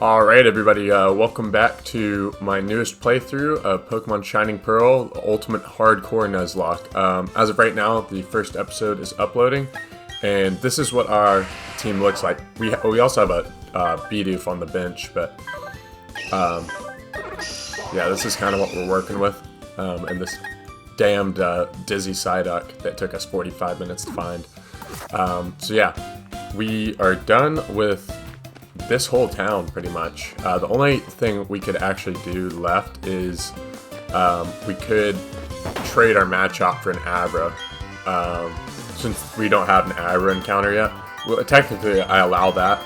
Alright everybody, welcome back to my newest playthrough of Pokemon Shining Pearl, Ultimate Hardcore Nuzlocke. As of right now, the first episode is uploading, and this is what our team looks like. We also have a Bidoof on the bench, but yeah, this is kind of what we're working with, and this damned Dizzy Psyduck that took us 45 minutes to find. So yeah, we are done with this whole town, pretty much. The only thing we could actually do left is we could trade our Machop for an Abra. Since we don't have an Abra encounter yet. Well, technically, I allow that.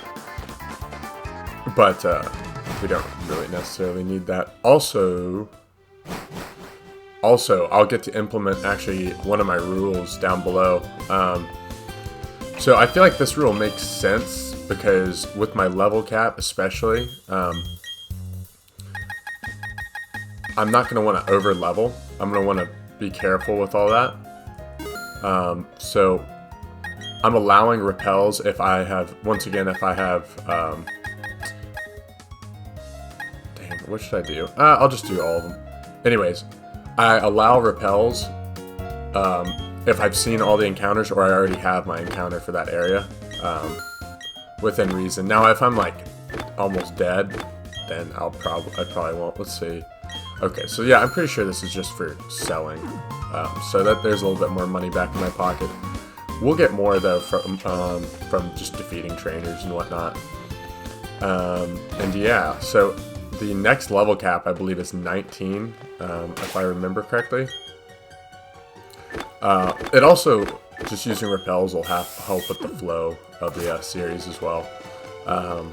But we don't really necessarily need that. Also, I'll get to implement actually one of my rules down below. So I feel like this rule makes sense because with my level cap especially, I'm not going to want to over level. I'm going to want to be careful with all that. So I'm allowing repels if I have, once again, if I have, dang, what should I do? I'll just do all of them. Anyways, I allow repels if I've seen all the encounters or I already have my encounter for that area. Within reason. Now, if I'm like almost dead, then I probably won't. Let's see. Okay, so yeah, I'm pretty sure this is just for selling, so that there's a little bit more money back in my pocket. We'll get more though from just defeating trainers and whatnot. And yeah, so the next level cap I believe is 19, if I remember correctly. It also, just using repels will help with the flow of the series as well. But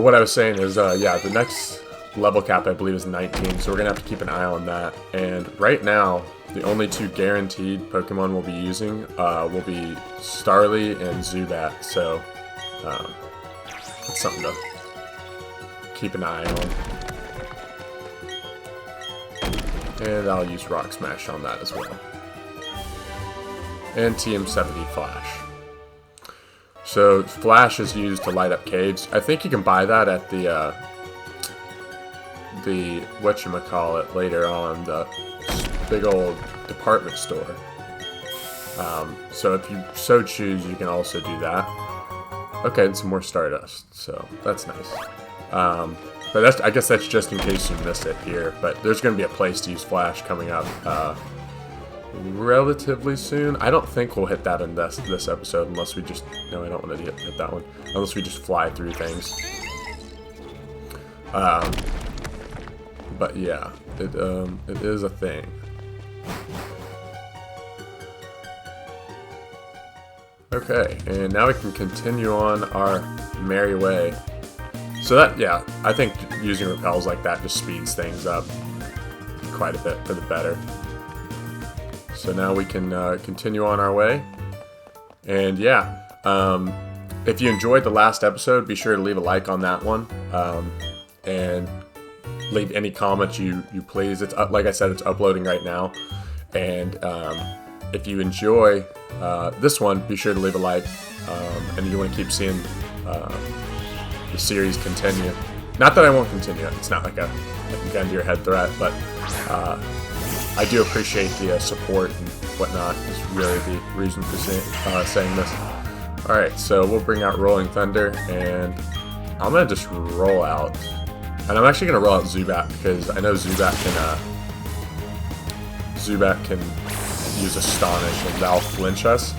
what I was saying is, yeah, the next level cap I believe is 19, so we're going to have to keep an eye on that. And right now, the only two guaranteed Pokemon we'll be using will be Starly and Zubat, so that's something to keep an eye on. And I'll use Rock Smash on that as well. And TM70 Flash. So Flash is used to light up caves. I think you can buy that at the whatchamacallit later on, the big old department store. So if you so choose, you can also do that. Okay, and some more Stardust, so that's nice. But I guess that's just in case you missed it here. But there's going to be a place to use Flash coming up relatively soon. I don't think we'll hit that in this episode unless we just... No, I don't want to hit that one. Unless we just fly through things. But yeah, it is a thing. Okay, and now we can continue on our merry way. So that, yeah, I think using repels like that just speeds things up quite a bit for the better. So now we can continue on our way. And yeah, if you enjoyed the last episode, be sure to leave a like on that one. And leave any comments you please. It's like I said, it's uploading right now. And if you enjoy this one, be sure to leave a like. And you want to keep seeing the series continue. Not that I won't continue it. It's not like a gun to your head threat, but I do appreciate the support and whatnot. Is really the reason for saying this. Alright, so we'll bring out Rolling Thunder, and I'm going to just roll out. And I'm actually going to roll out Zubat, because I know Zubat can use Astonish, and that'll flinch us.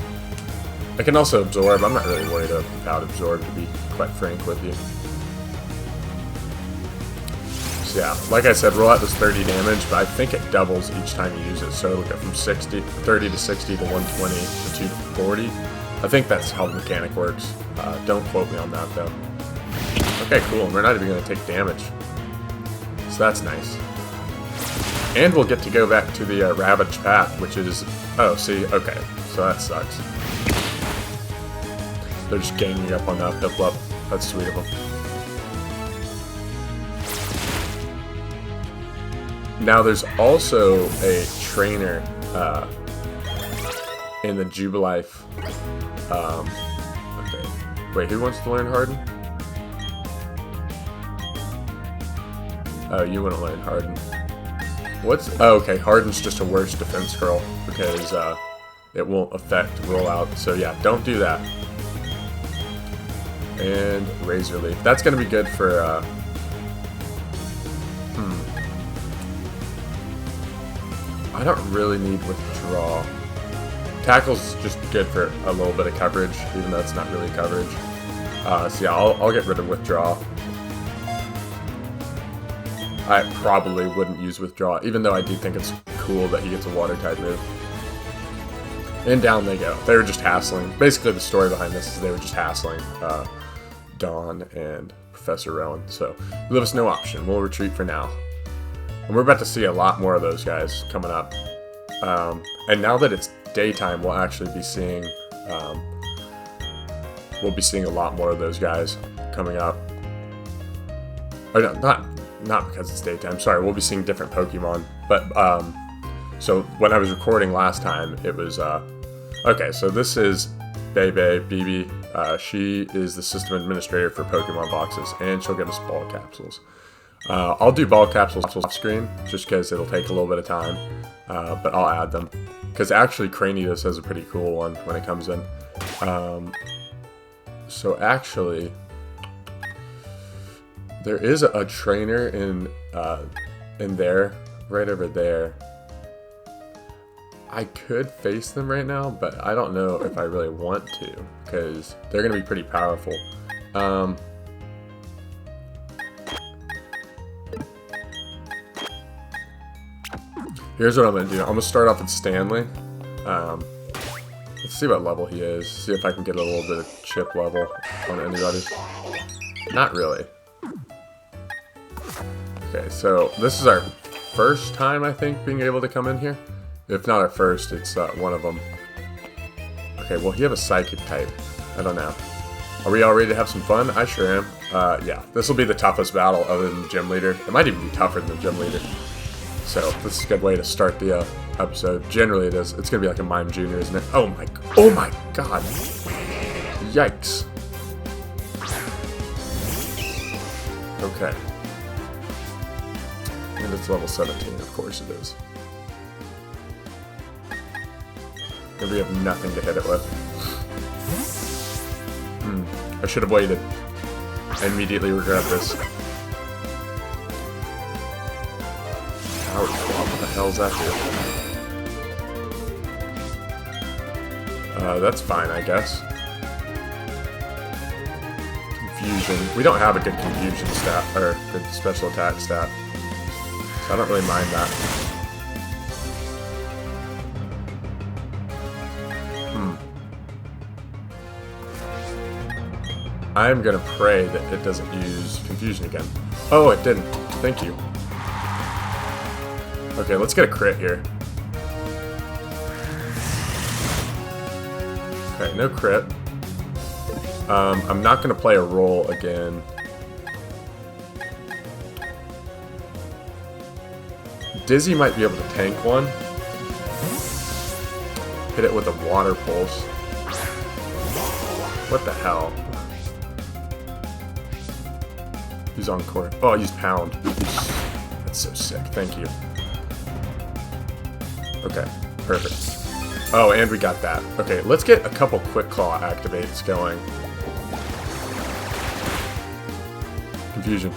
I can also Absorb. I'm not really worried about Absorb, to be quite frank with you. So yeah, like I said, roll out does 30 damage, but I think it doubles each time you use it. So look at from 30 to 60 to 120 to 240. I think that's how the mechanic works. Don't quote me on that though. Okay, cool. We're not even going to take damage. So that's nice. And we'll get to go back to the Ravage Path, which is... Oh, see, okay. So that sucks. They're just ganging up on that Piplup. That's sweet of them. Now there's also a trainer in the Jubilife. Okay. Wait, who wants to learn Harden? Oh, you wouldn't learn Harden. Oh, okay, Harden's just a worse defense curl because it won't affect rollout. So yeah, don't do that. And Razor Leaf. That's going to be good for... I don't really need Withdraw. Tackle's just good for a little bit of coverage, even though it's not really coverage. So yeah, I'll get rid of Withdraw. I probably wouldn't use Withdraw, even though I do think it's cool that he gets a Water type move. And down they go. They were just hassling. Basically, the story behind this is they were just hassling Dawn and Professor Rowan. So, you leave us no option. We'll retreat for now. And we're about to see a lot more of those guys coming up. And now that it's daytime, we'll actually be seeing... we'll be seeing a lot more of those guys coming up. Or no, not because it's daytime. Sorry, we'll be seeing different Pokemon. But, so when I was recording last time, it was, okay, so this is Bebe, Bibi. She is the system administrator for Pokemon boxes, and she'll give us ball capsules. I'll do ball capsules off screen, just because it'll take a little bit of time, but I'll add them. Because actually, Cranidos has a pretty cool one when it comes in. So actually, there is a trainer in there, right over there. I could face them right now, but I don't know if I really want to, because they're going to be pretty powerful. Here's what I'm going to do. I'm going to start off with Stanley. Let's see what level he is. See if I can get a little bit of chip level on anybody. Not really. Okay, so this is our first time, I think, being able to come in here. If not our first, it's one of them. Okay, well, he have a Psychic type. I don't know. Are we all ready to have some fun? I sure am. Yeah, this will be the toughest battle other than the gym leader. It might even be tougher than the gym leader. So, this is a good way to start the episode. Generally, it is. It's going to be like a Mime Junior, isn't it? Oh my god. Yikes. Okay. And it's level 17, of course it is. And we have nothing to hit it with. I should have waited. I immediately regret this. Power Swap, what the hell is that do? That's fine, I guess. Confusion. We don't have a good confusion stat, or good special attack stat. So I don't really mind that. I'm gonna pray that it doesn't use confusion again. Oh, it didn't. Thank you. Okay, let's get a crit here. Okay, no crit. I'm not gonna play a roll again. Dizzy might be able to tank one. Hit it with a water pulse. What the hell? He's on court. Oh, he's Pound. That's so sick. Thank you. Okay, perfect. Oh, and we got that. Okay, let's get a couple Quick Claw activates going. Confusion.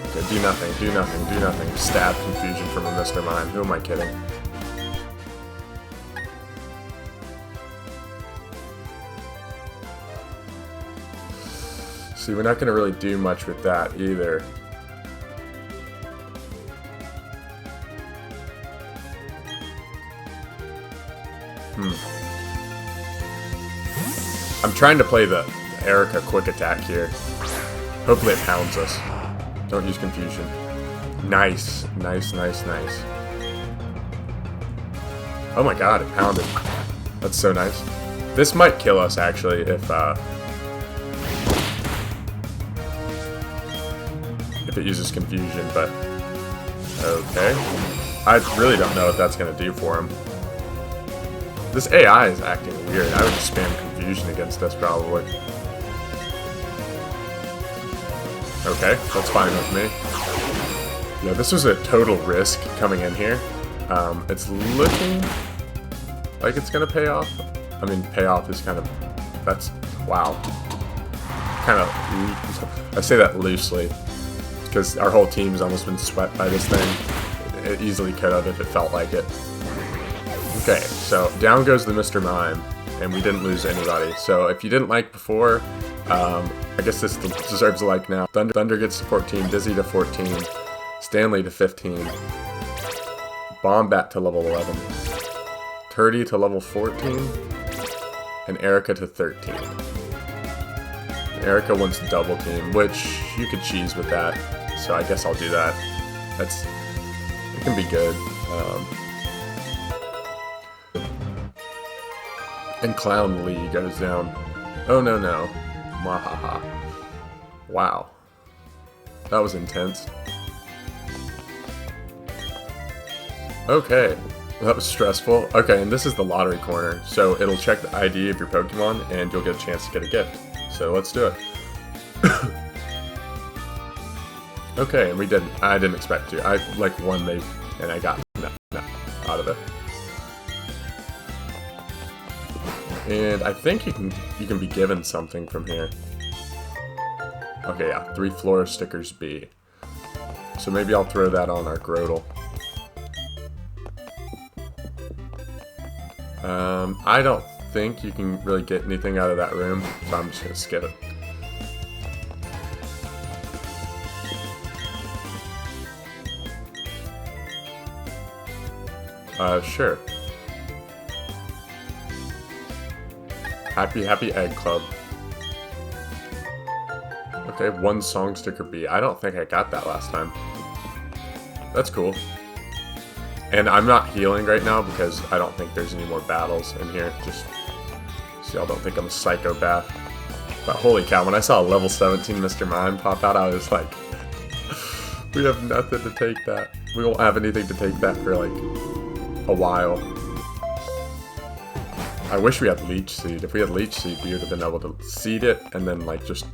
Okay, do nothing, do nothing, do nothing. Stab Confusion from a Mr. Mime. Who am I kidding? See, we're not going to really do much with that either. I'm trying to play the Erica quick attack here. Hopefully it pounds us. Don't use confusion. Nice. Nice, nice, nice. Oh my god, it pounded. That's so nice. This might kill us, actually, if it uses confusion, but okay. I really don't know what that's going to do for him. This AI is acting weird. I would just spam confusion against us, probably. Okay, that's fine with me. Yeah, this was a total risk coming in here. It's looking like it's gonna pay off. I mean, pay off is kind of, that's, wow. Kind of, I say that loosely, because our whole team's almost been swept by this thing. It easily could have if it felt like it. Okay, so down goes the Mr. Mime, and we didn't lose anybody. So if you didn't like before, I guess this deserves a like now. Thunder gets to 14, Dizzy to 14, Stanley to 15, Bombat to level 11, Turdy to level 14, and Erica to 13. Erica wants double team, which you could cheese with that, so I guess I'll do that. It can be good. And Clown Lee goes down. Oh no no. Mwahaha. Wow. That was intense. Okay. That was stressful. Okay, and this is the lottery corner. So it'll check the ID of your Pokemon and you'll get a chance to get a gift. So let's do it. Okay, and we didn't. I didn't expect to. I like won maybe, and I got no out of it. And I think you can be given something from here. Okay, yeah, 3 Flora stickers B. So maybe I'll throw that on our Grotle. I don't think you can really get anything out of that room, so I'm just gonna skip it. Sure. Happy Egg Club. Okay, 1 song sticker B. I don't think I got that last time. That's cool. And I'm not healing right now because I don't think there's any more battles in here. Just so y'all don't think I'm a psychopath. But holy cow, when I saw a level 17 Mr. Mime pop out, I was like, we have nothing to take that. We won't have anything to take that for like a while. I wish we had Leech Seed. If we had Leech Seed, we would have been able to seed it and then like just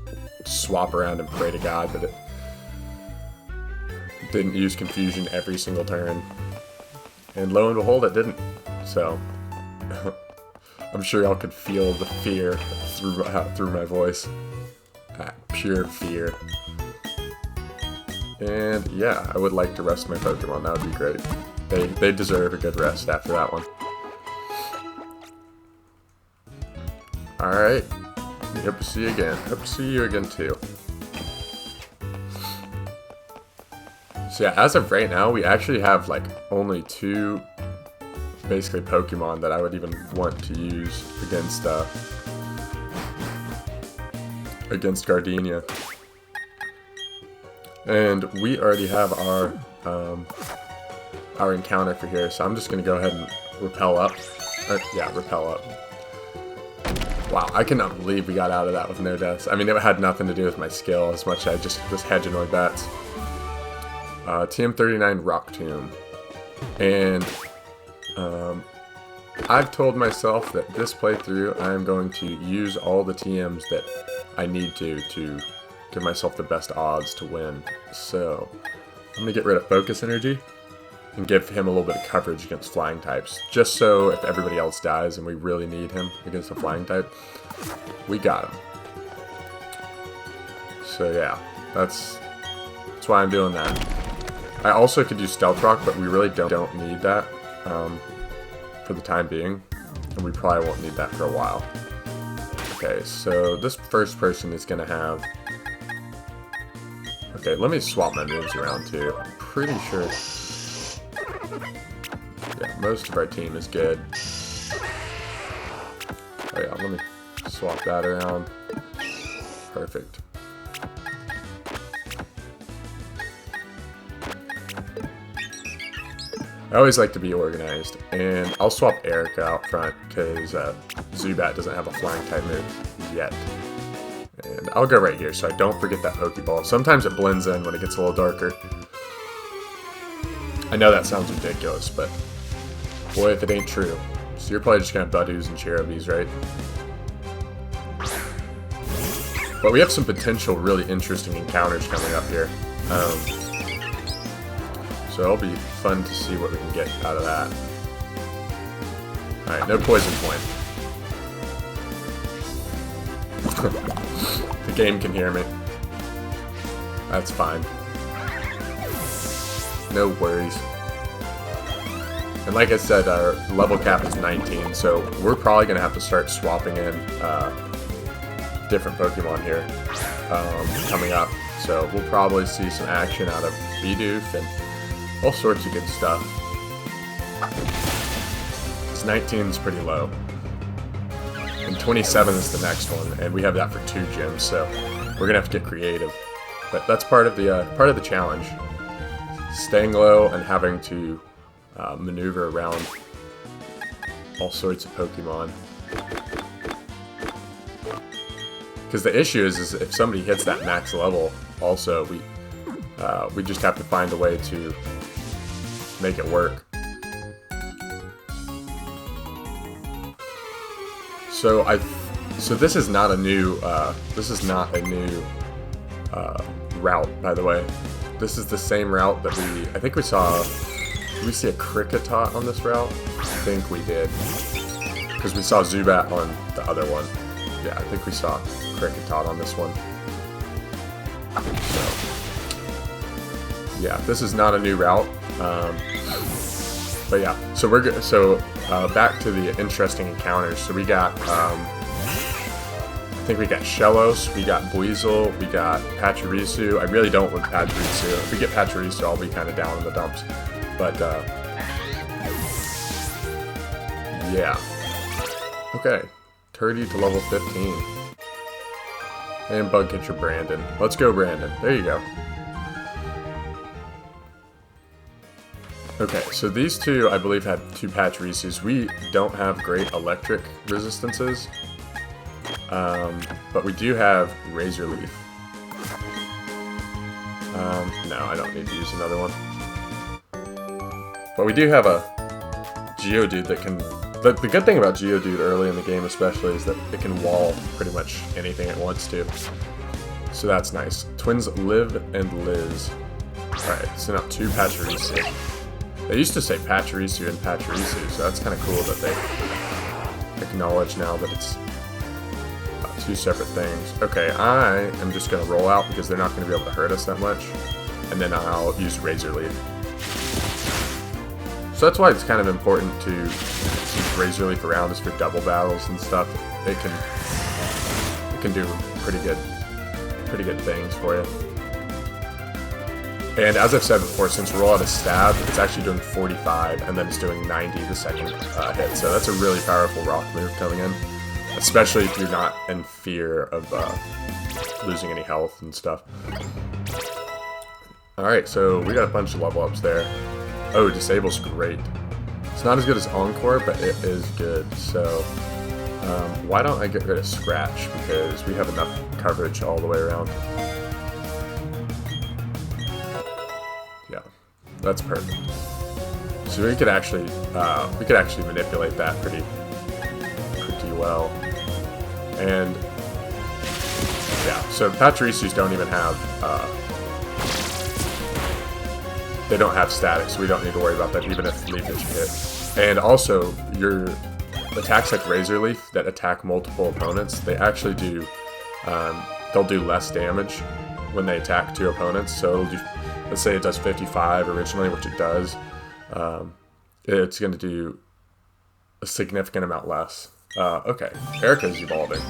swap around and pray to God that it didn't use Confusion every single turn. And lo and behold, it didn't. So I'm sure y'all could feel the fear through my voice. Pure fear. And yeah, I would like to rest my Pokemon. That would be great. They deserve a good rest after that one. Alright. Hope to see you again. Hope to see you again too. So yeah, as of right now, we actually have like only 2 basically Pokemon that I would even want to use against Gardenia. And we already have our encounter for here, so I'm just gonna go ahead and repel up. Yeah, repel up. Wow, I cannot believe we got out of that with no deaths. I mean, it had nothing to do with my skill as much as I just was hedging my bets. TM39 Rock Tomb. And I've told myself that this playthrough I'm going to use all the TMs that I need to give myself the best odds to win. So I'm going to get rid of Focus Energy and give him a little bit of coverage against flying types. Just so if everybody else dies and we really need him against a flying type, we got him. So yeah, that's why I'm doing that. I also could do Stealth Rock, but we really don't need that for the time being. And we probably won't need that for a while. Okay, so this first person is going to have... Okay, let me swap my moves around too. I'm pretty sure... Yeah, most of our team is good. Oh yeah, let me swap that around. Perfect. I always like to be organized, and I'll swap Erica out front because Zubat doesn't have a flying type move yet. And I'll go right here so I don't forget that Pokeball. Sometimes it blends in when it gets a little darker. I know that sounds ridiculous, but boy, if it ain't true. So you're probably just gonna have Budoos and Cherubies, right? But we have some potential really interesting encounters coming up here. So it'll be fun to see what we can get out of that. Alright, no poison point. The game can hear me. That's fine. No worries. And like I said, our level cap is 19, so we're probably going to have to start swapping in different Pokemon here coming up. So we'll probably see some action out of Bidoof and all sorts of good stuff. Because 19 is pretty low. And 27 is the next one, and we have that for 2 gyms, so we're going to have to get creative. But that's part of the challenge. Staying low and having to maneuver around all sorts of Pokemon. Because the issue is if somebody hits that max level, also we just have to find a way to make it work. So this is not a new route, by the way. This is the same route that I think we saw. Did we see a Kricketot on this route? I think we did. Because we saw Zubat on the other one. Yeah, I think we saw Kricketot on this one. So, yeah, this is not a new route. But yeah, so we're good. So back to the interesting encounters. So we got, I think we got Shellos, we got Buizel, we got Pachirisu. I really don't want Pachirisu. If we get Pachirisu, I'll be kind of down in the dumps. But, yeah. Okay. Turdy to level 15. And Bug Catcher Brandon. Let's go, Brandon. There you go. Okay, so these two, I believe, had 2 Pachirisus. We don't have great electric resistances. But we do have Razor Leaf. No, I don't need to use another one. But we do have a Geodude that can... The good thing about Geodude early in the game especially is that it can wall pretty much anything it wants to. So that's nice. Twins Liv and Liz. Alright, so now 2 Pachirisu. They used to say Pachirisu and Pachirisu, so that's kind of cool that they acknowledge now that it's 2 separate things. Okay, I am just going to roll out because they're not going to be able to hurt us that much. And then I'll use Razor Leaf. So that's why it's kind of important to keep Razor Leaf around is for double battles and stuff. It can do pretty good things for you. And as I've said before, since roll out a stab, it's actually doing 45 and then it's doing 90 the second hit. So that's a really powerful rock move coming in, especially if you're not in fear of losing any health and stuff. Alright, so we got a bunch of level ups there. Oh, Disable's great. It's not as good as Encore, but it is good. So why don't I get rid of Scratch, because we have enough coverage all the way around. Yeah, that's perfect. So we could actually manipulate that pretty well. And yeah, so Pachirisus don't even have they don't have static, so we don't need to worry about that even if Leaf hits you hit. And also, your attacks like Razor Leaf that attack multiple opponents, they actually do, they'll do less damage when they attack 2 opponents. So it'll do, let's say it does 55 originally, which it does, it's going to do a significant amount less. Okay, Erica's evolving.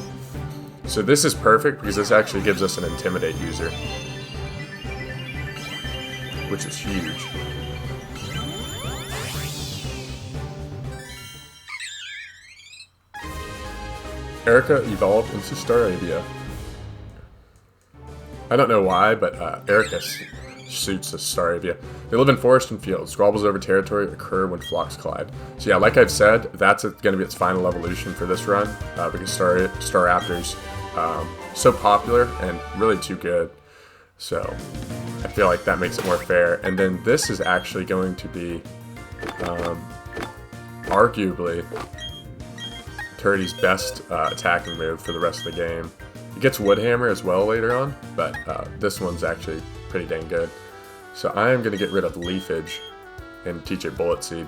So this is perfect because this actually gives us an Intimidate user, which is huge. Erica evolved into Staravia. I don't know why, but Erica suits the Staravia. They live in forest and fields. Squabbles over territory occur when flocks collide. So yeah, like I've said, that's going to be its final evolution for this run, because Staraptor's so popular and really too good. So I feel like that makes it more fair. And then this is actually going to be arguably Turdy's best attacking move for the rest of the game. It gets Wood Hammer as well later on, but this one's actually pretty dang good. So I am going to get rid of Leafage and teach it Bullet Seed.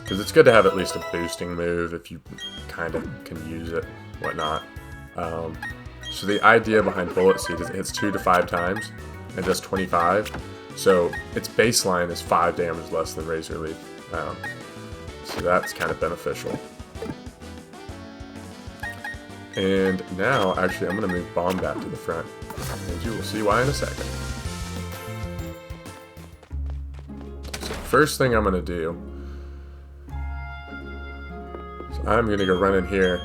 Because it's good to have at least a boosting move if you kind of can use it, whatnot. So the idea behind Bullet Seed is it hits 2 to 5 times and does 25. So its baseline is 5 damage less than Razor Leaf. So that's kind of beneficial. And now, actually, I'm going to move Bombat to the front. And you will see why in a second. So first thing I'm going to do, so I'm going to go run in here.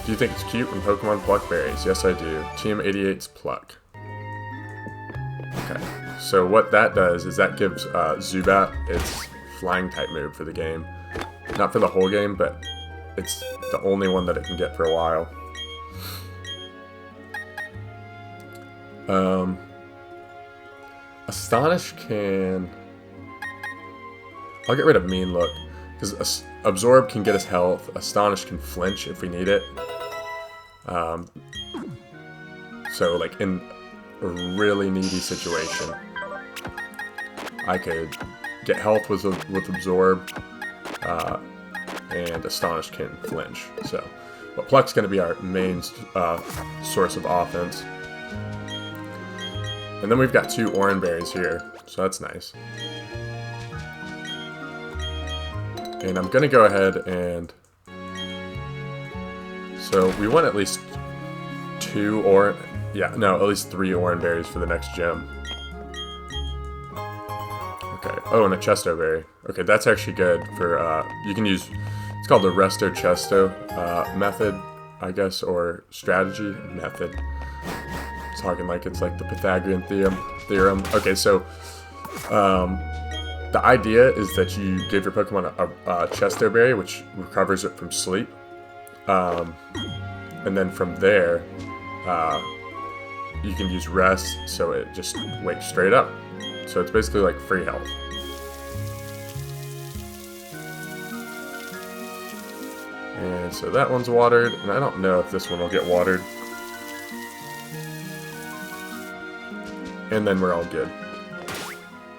Do you think it's cute when Pokemon pluck berries? Yes, I do. Team 88's Pluck. Okay, so what that does is that gives Zubat its flying type move for the game. Not for the whole game, but it's the only one that it can get for a while. Astonish can... I'll get rid of Mean Look, because Absorb can get us health, Astonish can flinch if we need it. So, like, in a really needy situation, I could get health with Absorb, and Astonish can flinch. So, but Pluck's going to be our main source of offense. And then we've got 2 Oran Berries here, so that's nice. And I'm going to go ahead and... So we want at least 2 Oran... Yeah, no, at least 3 Oran Berries for the next gym. Okay, oh, and a Chesto Berry. Okay, that's actually good for... you can use... It's called the Resto Chesto method, I guess, or strategy method. Talking like it's like the Pythagorean theorem. Okay, so the idea is that you give your Pokemon a Chesto Berry, which recovers it from sleep, and then from there you can use Rest, so it just wakes straight up. So it's basically like free health. And so that one's watered, and I don't know if this one will get watered. And then we're all good.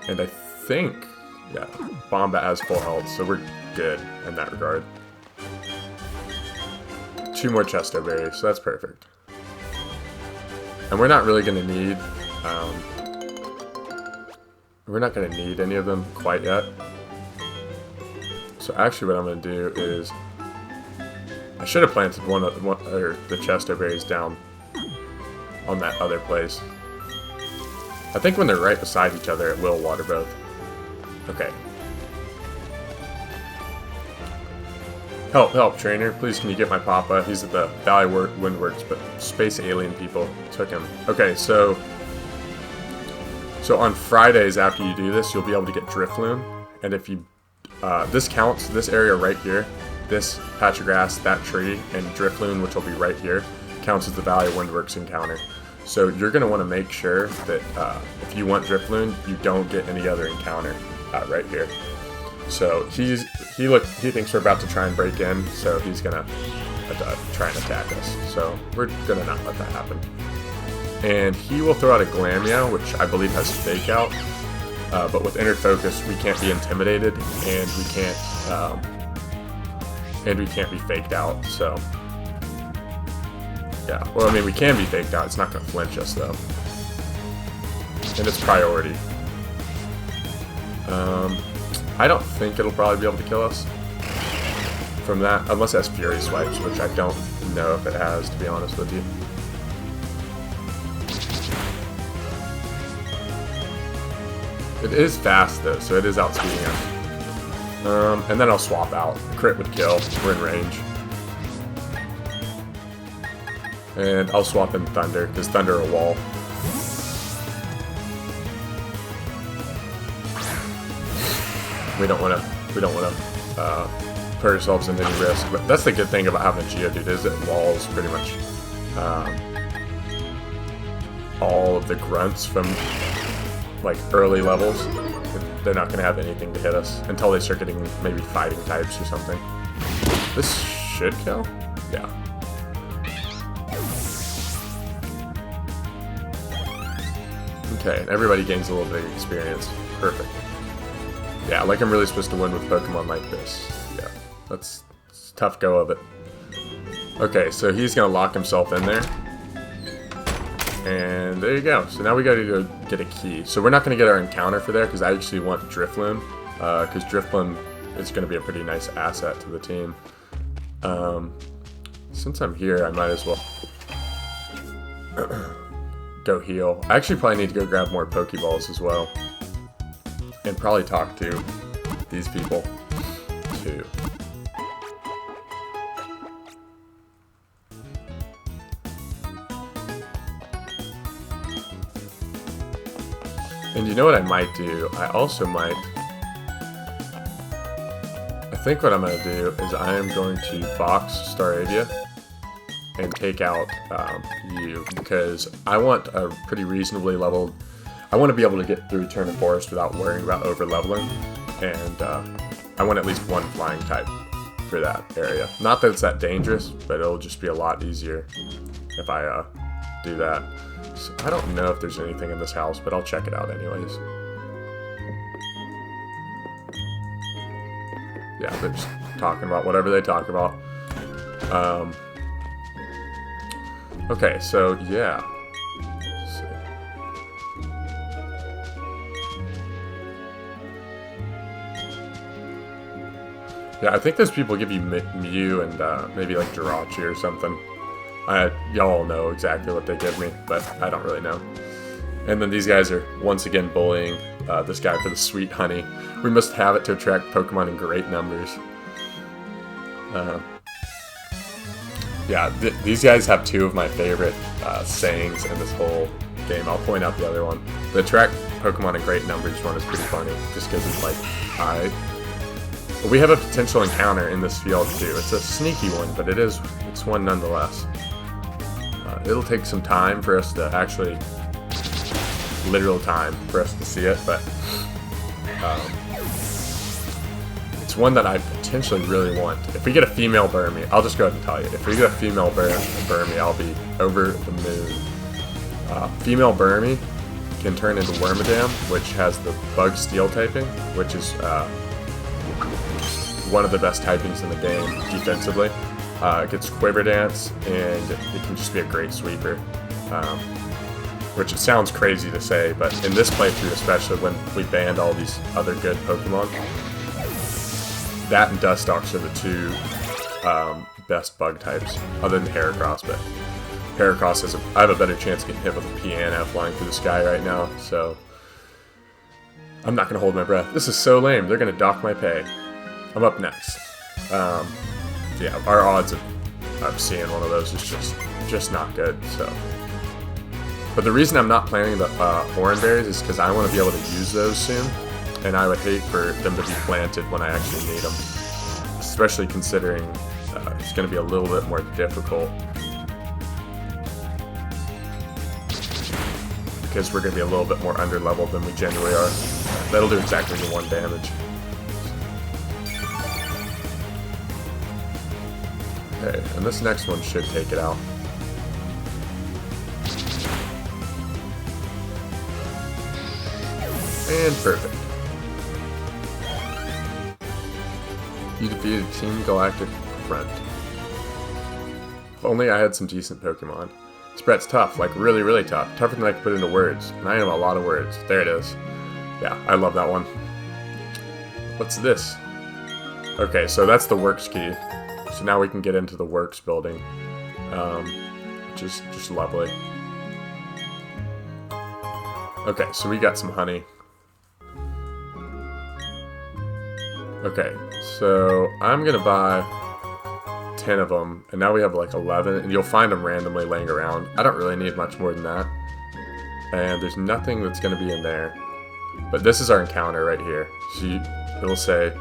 And I think, yeah, Bombat has full health, so we're good in that regard. 2 more Chesto Berries, so that's perfect. And we're not really going to need, we're not going to need any of them quite yet. So actually what I'm going to do is, I should have planted one or the Chesto Berries down on that other place. I think when they're right beside each other, it will water both. Okay. Help, trainer. Please can you get my papa? He's at the Valley Windworks, but Space Alien people took him. Okay, so on Fridays after you do this, you'll be able to get Drifloon. And if you... this counts, this area right here, this patch of grass, that tree, and Drifloon, which will be right here, counts as the Valley Windworks encounter. So you're going to want to make sure that if you want Drifloon, you don't get any other encounter right here. So he thinks we're about to try and break in, so he's going to try and attack us. So we're going to not let that happen. And he will throw out a Glammeow, which I believe has Fake Out. But with Inner Focus, we can't be intimidated, and we can't be faked out. So. Yeah, well, I mean, we can be faked out. It's not going to flinch us, though. And it's priority. I don't think it'll probably be able to kill us from that, unless it has Fury Swipes, which I don't know if it has, to be honest with you. It is fast, though, so it is outspeeding us. And then I'll swap out. Crit would kill. We're in range. And I'll swap in Thunder, because Thunder will wall. We don't want to put ourselves in any risk. But that's the good thing about having a Geodude, is it walls pretty much all of the grunts from like early levels. They're not going to have anything to hit us until they start getting maybe fighting types or something. This should kill? Yeah. Okay, and everybody gains a little bit of experience. Perfect. Yeah, like I'm really supposed to win with Pokemon like this. Yeah, it's a tough go of it. Okay, so he's going to lock himself in there. And there you go. So now we got to go get a key. So we're not going to get our encounter for there because I actually want Drifloon. Because Drifloon is going to be a pretty nice asset to the team. Since I'm here, I might as well go heal. I actually probably need to go grab more Pokeballs as well. And probably talk to these people too. And you know what I might do? I also might... I think what I'm going to do is I am going to box Staravia and take out you, because I want a pretty reasonably leveled... I want to be able to get through Eterna Forest without worrying about over-leveling, and I want at least one flying type for that area. Not that it's that dangerous, but it'll just be a lot easier if I do that. So I don't know if there's anything in this house, but I'll check it out anyways. Yeah, they're just talking about whatever they talk about. Okay, so yeah. Let's see. Yeah, I think those people give you Mew and maybe like Jirachi or something. Y'all know exactly what they give me, but I don't really know. And then these guys are once again bullying this guy for the sweet honey. We must have it to attract Pokemon in great numbers. Yeah, these guys have two of my favorite sayings in this whole game. I'll point out the other one. The attract Pokemon in great numbers one is pretty funny, just because it's like, alright. We have a potential encounter in this field too. It's a sneaky one, but it's one nonetheless. It'll take some time for us to actually, literal time for us to see it, but it's one that I potentially really want. If we get a female Burmy, I'll just go ahead and tell you. If we get a female Burmy, I'll be over the moon. Female Burmy can turn into Wormadam, which has the Bug Steel typing, which is one of the best typings in the game defensively. It gets Quiver Dance, and it can just be a great sweeper. Which it sounds crazy to say, but in this playthrough, especially when we banned all these other good Pokemon, that and Dustox are the two best bug types, other than Heracross, but Heracross I have a better chance of getting hit with a piano flying through the sky right now, so I'm not going to hold my breath. This is so lame. They're going to dock my pay. I'm up next. Yeah, our odds of seeing one of those is just not good, so. But the reason I'm not planning the Oran Berries is because I want to be able to use those soon, and I would hate for them to be planted when I actually need them, especially considering it's going to be a little bit more difficult because we're going to be a little bit more under-leveled than we generally are. That'll do exactly the 1 damage. Okay, and this next one should take it out. And perfect. You defeated Team Galactic Front. If only I had some decent Pokemon. This Brett's tough, like really, really tough. Tougher than I can put into words. And I have a lot of words. There it is. Yeah, I love that one. What's this? Okay, so that's the Works key. So now we can get into the Works building. Just lovely. Okay, so we got some honey. Okay, so I'm gonna buy 10 of them, and now we have like 11, and you'll find them randomly laying around. I don't really need much more than that. And there's nothing that's gonna be in there. But this is our encounter right here. So it'll say,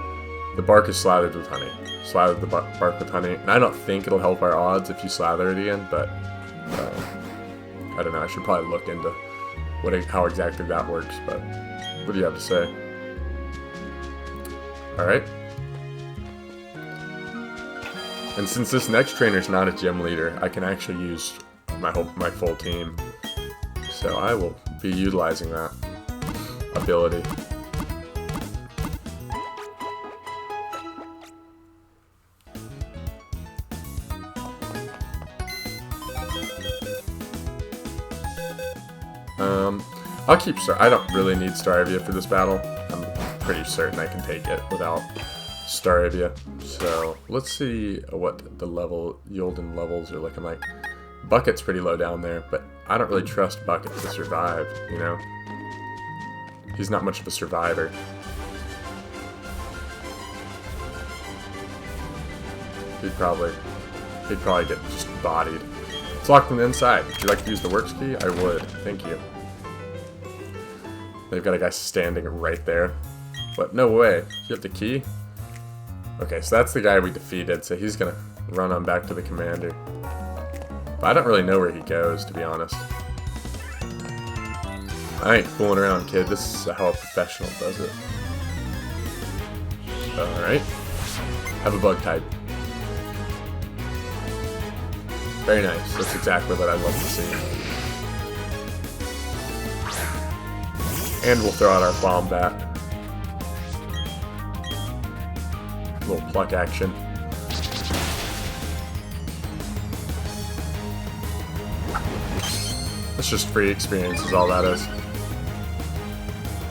the bark is slathered with honey. Slather the bark with honey. And I don't think it'll help our odds if you slather it again, but I don't know, I should probably look into how exactly that works, but what do you have to say? Alright. And since this next trainer's not a gym leader, I can actually use my full team. So I will be utilizing that ability. I'll keep Star. I don't really need Staravia for this battle. I'm pretty certain I can take it without Staravia. So let's see what the Yolden levels are looking like. Bucket's pretty low down there, but I don't really trust Bucket to survive, you know? He's not much of a survivor. He'd probably get just bodied. It's locked from the inside. Would you like to use the works key? I would. Thank you. They've got a guy standing right there. What? No way. You have the key? Okay, so that's the guy we defeated, so he's gonna run on back to the commander. But I don't really know where he goes, to be honest. I ain't fooling around, kid. This is how a professional does it. Alright. Have a bug type. Very nice. That's exactly what I'd love to see. And we'll throw out our bomb back. A little pluck action. It's just free experience is all that is.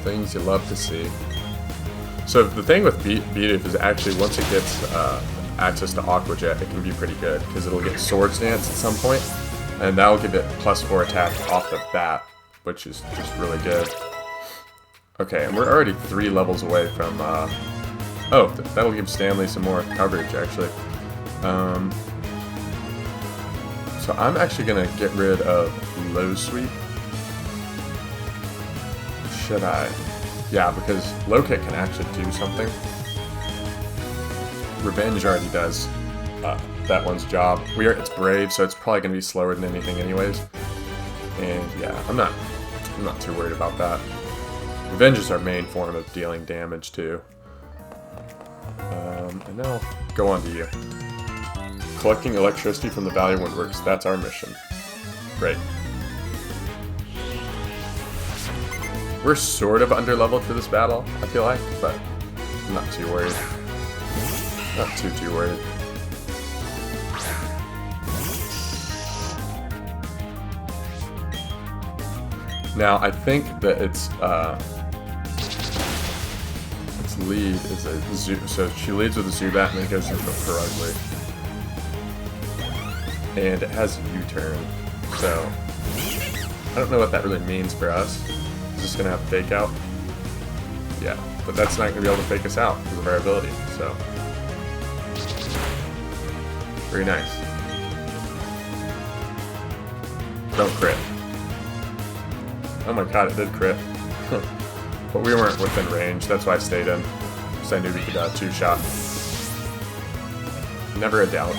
Things you love to see. So the thing with Bidoof is actually once it gets access to Aqua Jet, it can be pretty good because it'll get Swords Dance at some point, and that'll give it +4 attack off the bat, which is just really good. Okay, and we're already 3 levels away from. Oh, that'll give Stanley some more coverage actually. So I'm actually gonna get rid of Low Sweep. Should I? Yeah, because Low Kick can actually do something. Revenge already does that one's job. It's Brave, so it's probably gonna be slower than anything, anyways. And yeah, I'm not too worried about that. Revenge is our main form of dealing damage too. And now go on to you. Collecting electricity from the Valley Windworks. That's our mission. Great. We're sort of underleveled for this battle, I feel like, but I'm not too worried. Not too worried. Now I think that its lead is a Zoo, so she leads with a Zubat and then goes into a Perugly. And it has a U-turn, so I don't know what that really means for us. Is this gonna have Fake Out? Yeah, but that's not gonna be able to fake us out because of our ability, so. Very nice. Don't crit. Oh my god, it did crit. But we weren't within range, that's why I stayed in. Because I knew we could 2-shot. Never a doubt.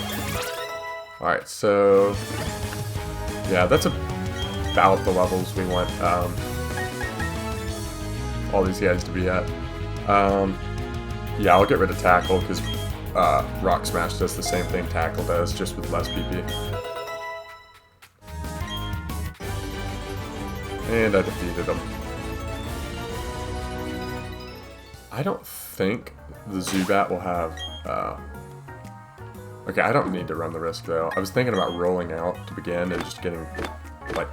Alright, so... yeah, that's about the levels we want all these guys to be at. Yeah, I'll get rid of Tackle, because Rock Smash does the same thing Tackle does, just with less PP. And I defeated him. I don't think the Zubat will have... okay, I don't need to run the risk, though. I was thinking about rolling out to begin and just getting, like,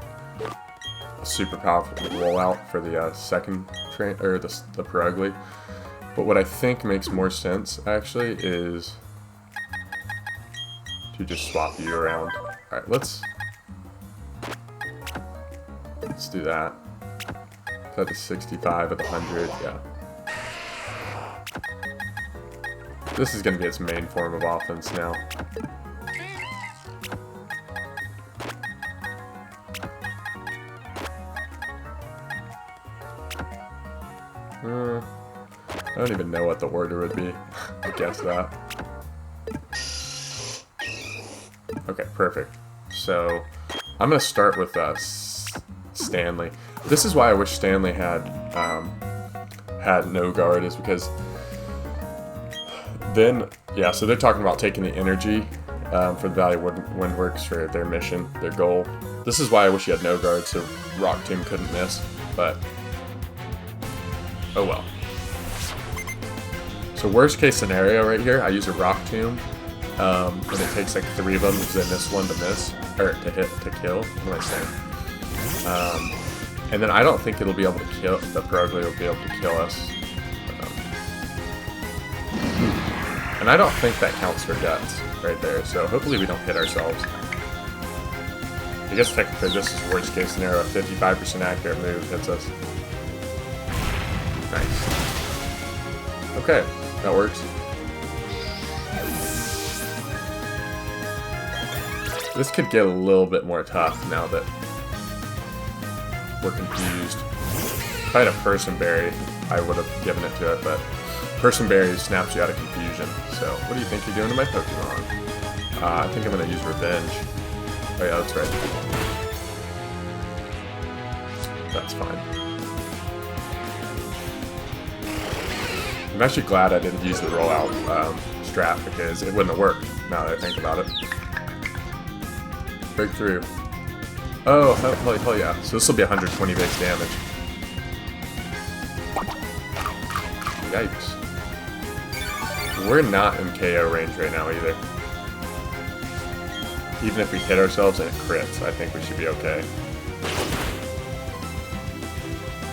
a super powerful rollout for the second train, or the Perugly. But what I think makes more sense, actually, is to just swap you around. Alright, let's do that. That is 65 with 100, yeah. This is going to be its main form of offense now. I don't even know what the order would be. I guess that. Okay, perfect. So, I'm going to start with Stanley. This is why I wish Stanley had no guard, is because then, yeah, so they're talking about taking the energy for the Valley Windworks for their mission, their goal. This is why I wish you had no guard so Rock Tomb couldn't miss, but oh well. So worst case scenario right here, I use a Rock Tomb, and it takes like 3 of them because I miss one to miss, or to hit, to kill, what am I saying? And then I don't think it'll be able to kill, the Perugly will be able to kill us. And I don't think that counts for guts right there, so hopefully we don't hit ourselves. I guess technically this is worst case scenario, a 55% accurate move hits us. Nice. Okay, that works. This could get a little bit more tough now that we're confused. If I had a Person Berry, I would have given it to it, but Person Berry snaps you out of confusion. So, what do you think you're doing to my Pokemon? I think I'm going to use Revenge. Oh yeah, that's right. That's fine. I'm actually glad I didn't use the rollout strat because it wouldn't have worked now that I think about it. Breakthrough. Oh, hell yeah. So this will be 120 base damage. Yikes. We're not in KO range right now either. Even if we hit ourselves and it crits, I think we should be okay.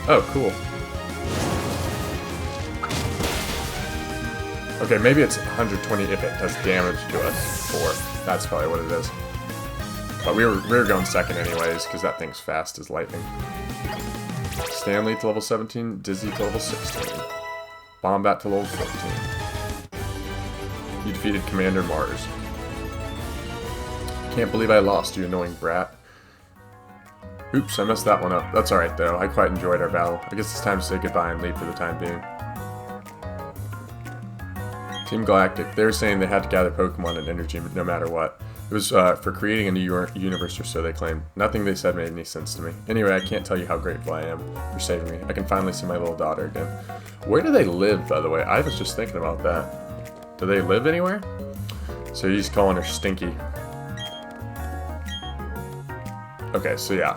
Oh, cool. Okay, maybe it's 120 if it does damage to us. 4. That's probably what it is. But we were going second anyways, because that thing's fast as lightning. Stanley to level 17, Dizzy to level 16. Bombat to level 14. You defeated Commander Mars. Can't believe I lost, you annoying brat. Oops, I messed that one up. That's alright though, I quite enjoyed our battle. I guess it's time to say goodbye and leave for the time being. Team Galactic, they were saying they had to gather Pokemon and energy no matter what. It was for creating a new universe or so they claimed. Nothing they said made any sense to me. Anyway, I can't tell you how grateful I am for saving me. I can finally see my little daughter again. Where do they live, by the way? I was just thinking about that. Do they live anywhere? So he's calling her Stinky. Okay, so yeah.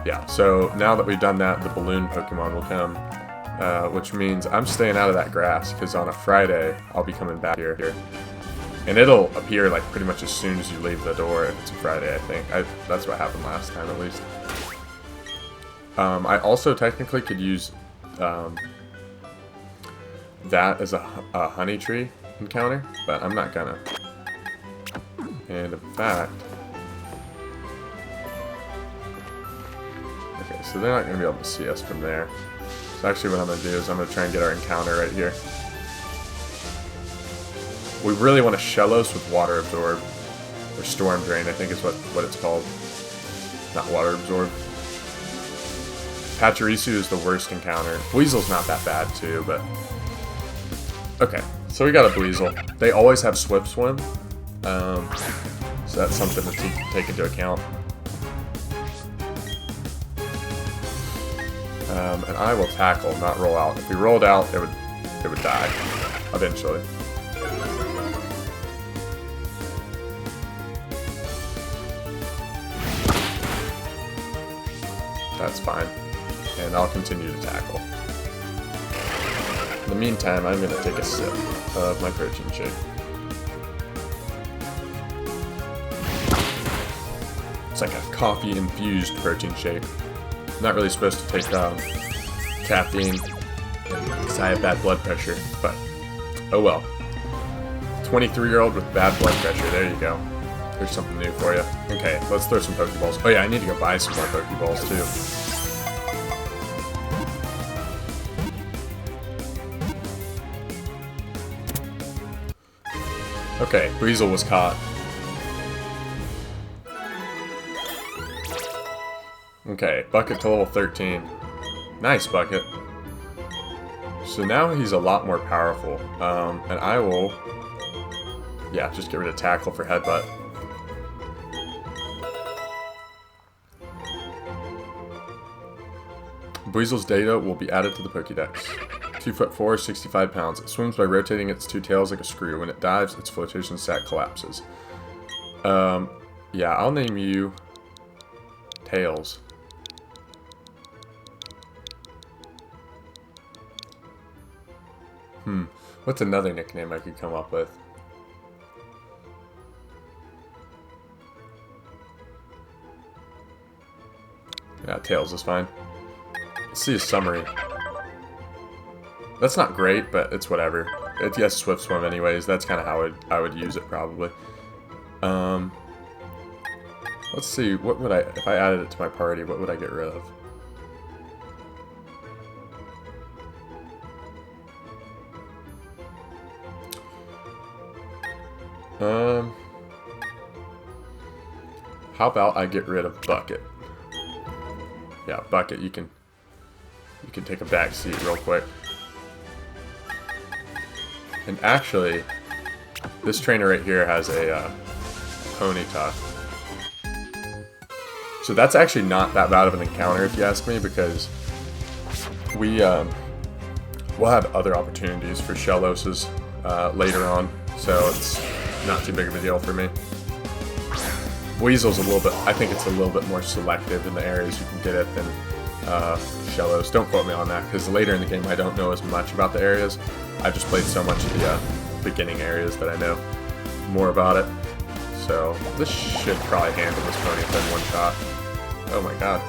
Yeah, so now that we've done that, the balloon Pokemon will come. Which means I'm staying out of that grass, because on a Friday, I'll be coming back here. And it'll appear like pretty much as soon as you leave the door if it's a Friday, I think. That's what happened last time, at least. I also technically could use that as a honey tree encounter, but I'm not gonna. And in fact... Okay, so they're not gonna be able to see us from there. So actually what I'm going to do is I'm going to try and get our encounter right here. We really want to Shellos with Water Absorb. Or Storm Drain, I think is what it's called. Not Water Absorb. Pachirisu is the worst encounter. Weasel's not that bad too, but... Okay, so we got a Weasel. They always have Swift Swim. So that's something to take into account. And I will tackle, not roll out. If we rolled out, it would die eventually. That's fine. And I'll continue to tackle. In the meantime, I'm going to take a sip of my protein shake. It's like a coffee-infused protein shake. I'm not really supposed to take caffeine because I have bad blood pressure, but oh well. 23-year-old with bad blood pressure, there you go. There's something new for you. Okay, let's throw some Pokeballs. Oh yeah, I need to go buy some more Pokeballs too. Okay, Weasel was caught. Okay, Bucket to level 13. Nice, Bucket. So now he's a lot more powerful. And I will... Yeah, just get rid of Tackle for Headbutt. Weasel's data will be added to the Pokédex. 2'4", 65 pounds. It swims by rotating its two tails like a screw. When it dives, its flotation sac collapses. Yeah, I'll name you Tails. What's another nickname I could come up with? Yeah, Tails is fine. Let's see a summary. That's not great, but it's whatever. It has Swift Swim anyways. That's kind of how I would use it probably. Let's see, what would if I added it to my party, what would I get rid of? How about I get rid of Bucket? Yeah, Bucket, you can take a back seat real quick. And actually, this trainer right here has a Ponyta. So that's actually not that bad of an encounter if you ask me, because we'll have other opportunities for Shelloses later on, so it's not too big of a deal for me. Weasel's a little bit, I think it's a little bit more selective in the areas you can get it than Shellos. Don't quote me on that, because later in the game I don't know as much about the areas. I've just played so much of the beginning areas that I know more about it. So this should probably handle this pony in one shot. Oh my god.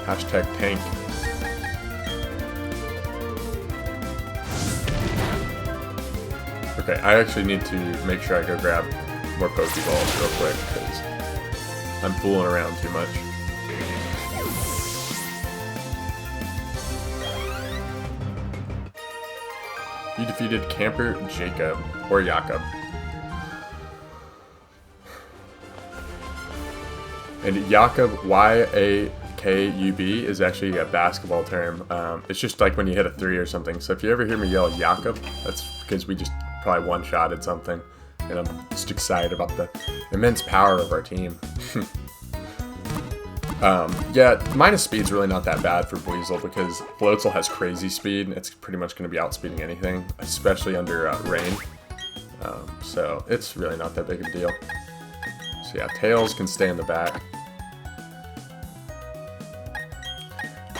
Hashtag tank. Okay, I actually need to make sure I go grab more Pokeballs real quick, because I'm fooling around too much. You defeated Camper Jacob, or Jakob. And Jakob, Y-A-K-U-B, is actually a basketball term. It's just like when you hit a 3 or something. So if you ever hear me yell Jakob, that's because we just probably one-shotted something. And I'm just excited about the immense power of our team. Yeah, minus speed's really not that bad for Weasel, because Floatzel has crazy speed, and it's pretty much going to be outspeeding anything, especially under rain. So it's really not that big of a deal. So yeah, Tails can stay in the back.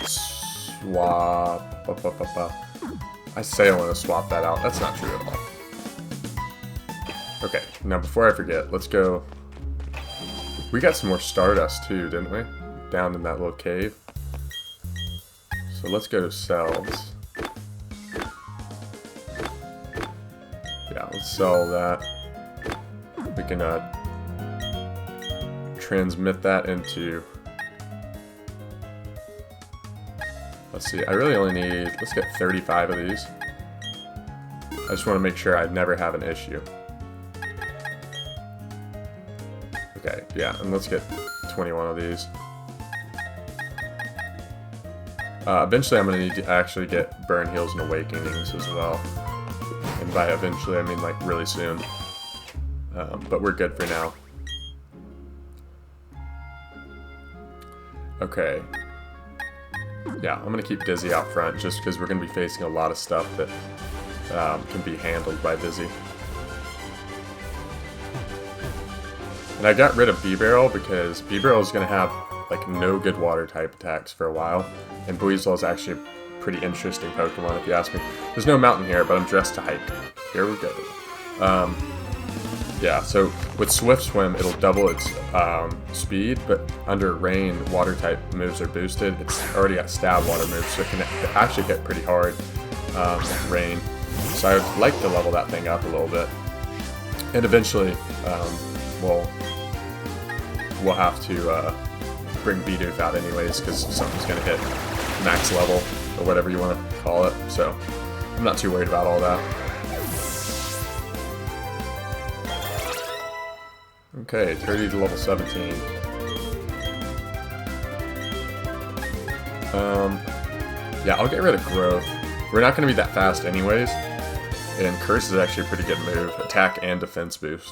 Swap. I say I want to swap that out. That's not true at all. Okay, now before I forget, let's go. We got some more Stardust too, didn't we? Down in that little cave. So let's go to Cells. Yeah, let's sell that. We can transmit that into... Let's see, I really only need... Let's get 35 of these. I just want to make sure I never have an issue. Okay, yeah, and let's get 21 of these. Eventually I'm going to need to actually get Burn Heals and Awakenings as well. And by eventually I mean like really soon. But we're good for now. Okay. Yeah, I'm going to keep Dizzy out front just because we're going to be facing a lot of stuff that can be handled by Dizzy. And I got rid of B-Barrel because B-Barrel is going to have like no good water type attacks for a while. And Buizel is actually a pretty interesting Pokemon if you ask me. There's no mountain here, but I'm dressed to hike. Here we go. Yeah, so with Swift Swim, it'll double its speed, but under rain, water type moves are boosted. It's already got stab water moves, so it can actually hit pretty hard with rain. So I would like to level that thing up a little bit. And eventually, we'll have to bring Bidoof out anyways, because something's going to hit max level, or whatever you want to call it. So I'm not too worried about all that. Okay, 30 to level 17. Yeah, I'll get rid of Growth. We're not going to be that fast anyways. And Curse is actually a pretty good move. Attack and defense boost.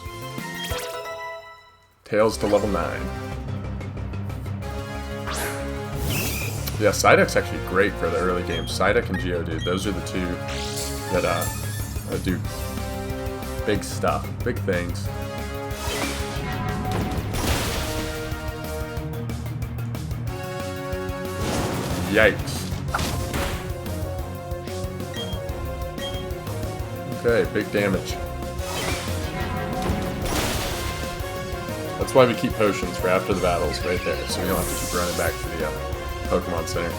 Tails to level 9. Yeah, Psyduck's actually great for the early game. Psyduck and Geodude, those are the two that do big stuff, big things. Yikes. Okay, big damage. That's why we keep potions for after the battles right there, so we don't have to keep running back to the Pokemon Center.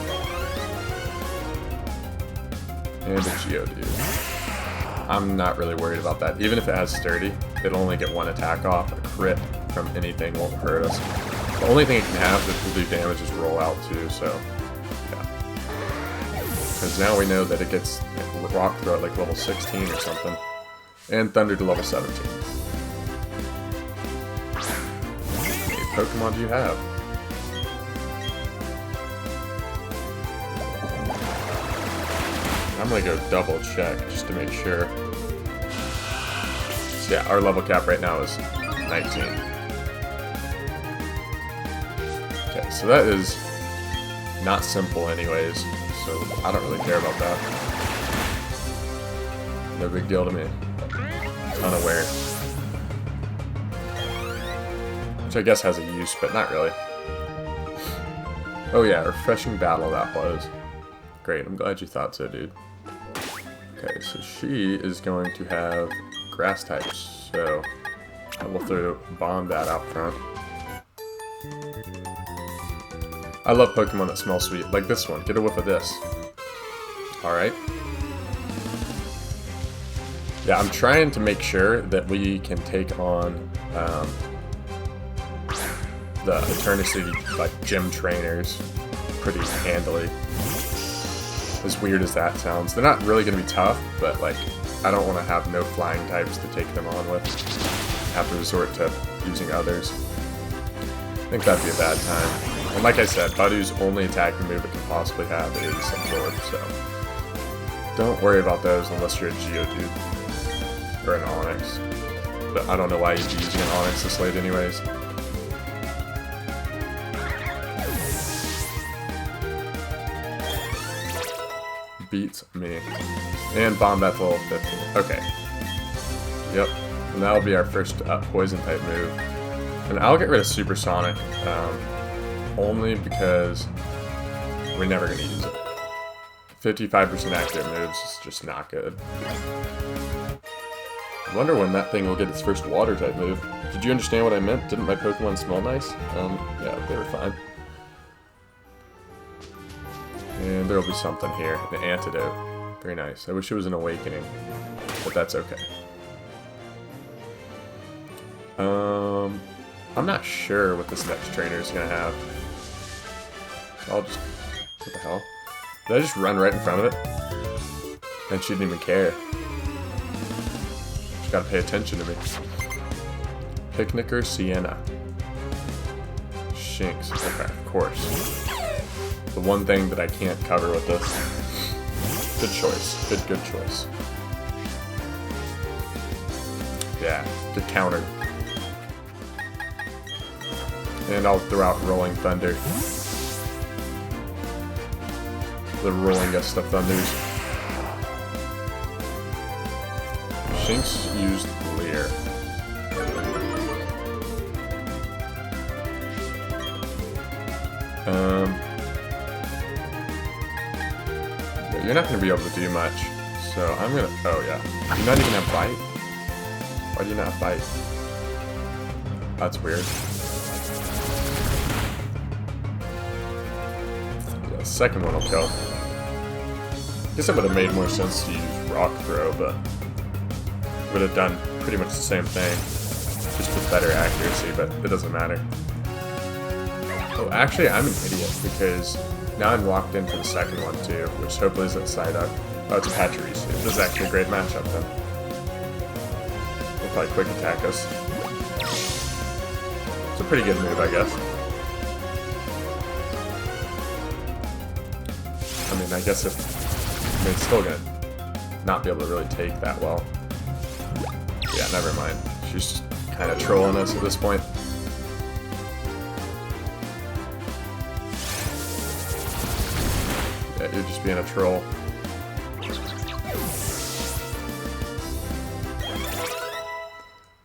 And a Geodude. I'm not really worried about that. Even if it has Sturdy, it'll only get one attack off. A crit from anything won't hurt us. The only thing it can have that will do damage is roll out too, so yeah. Because now we know that it gets rock throw at like level 16 or something. And thunder to level 17. How many Pokemon do you have? I'm gonna go double check just to make sure. So yeah, our level cap right now is 19. Okay, so that is not simple anyways, so I don't really care about that. No big deal to me. Unaware. Which I guess has a use, but not really. Oh yeah, refreshing battle that was. Great, I'm glad you thought so, dude. Okay, so she is going to have grass types, so I will throw Bomb that out front. I love Pokemon that smell sweet, like this one. Get a whiff of this. Alright. Yeah, I'm trying to make sure that we can take on the Eterna City, like, gym trainers pretty handily. As weird as that sounds. They're not really going to be tough, but, like, I don't want to have no flying types to take them on with. Have to resort to using others. I think that'd be a bad time. And like I said, Budu's only attacking move it can possibly have is Absorb, so don't worry about those unless you're a Geodude or an Onix. But I don't know why you'd be using an Onix this late anyways. Beats me. And Bombat level 50. Okay. Yep. And that'll be our first poison type move. And I'll get rid of Supersonic. Only because we're never going to use it. 55% accurate moves is just not good. I wonder when that thing will get its first water type move. Did you understand what I meant? Didn't my Pokemon smell nice? Yeah, they were fine. And there'll be something here. The antidote. Very nice. I wish it was an awakening. But that's okay. I'm not sure what this next trainer is going to have. So I'll just... What the hell? Did I just run right in front of it? And she didn't even care. She's got to pay attention to me. Picnicker Sienna. Shinx. Okay, of course. The one thing that I can't cover with this. Good choice. Good choice. Yeah, good counter. And I'll throw out Rolling Thunder. The rollingest of thunders. Shinx used Leer. Yeah, you're not going to be able to do much. So I'm going to... Oh, yeah. Do you not even have Bite? Why do you not have Bite? That's weird. Yeah, the second one will kill. I guess it would have made more sense to use Rock Throw, but it would have done pretty much the same thing. Just with better accuracy, but it doesn't matter. Oh, actually, I'm an idiot, because now I'm locked in for the second one, too, which hopefully isn't Psyduck. Oh, it's Pachirisu. This is actually a great matchup, then. They'll probably quick attack us. It's a pretty good move, I guess. I mean, I guess it's still gonna not be able to really take that well. Yeah, never mind. She's just kind of trolling us at this point. You're just being a troll.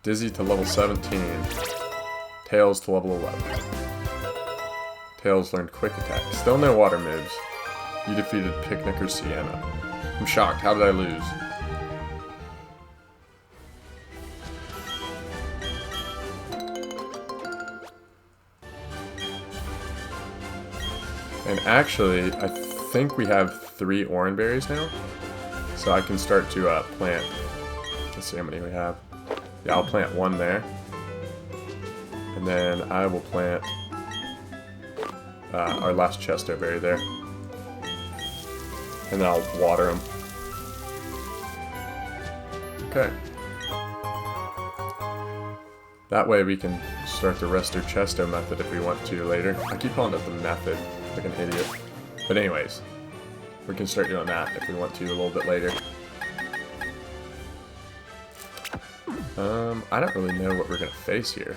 Dizzy to level 17. Tails to level 11. Tails learned quick attack. Still no water moves. You defeated Picnicker Sienna. I'm shocked. How did I lose? And actually, I think we have 3 orange berries now. So I can start to plant. Let's see how many we have. Yeah, I'll plant 1 there. And then I will plant our last chesto berry there. And then I'll water them. Okay. That way we can start the Rester Chesto method if we want to later. I keep calling it the method, like an idiot. But anyways, we can start doing that if we want to a little bit later. I don't really know what we're going to face here.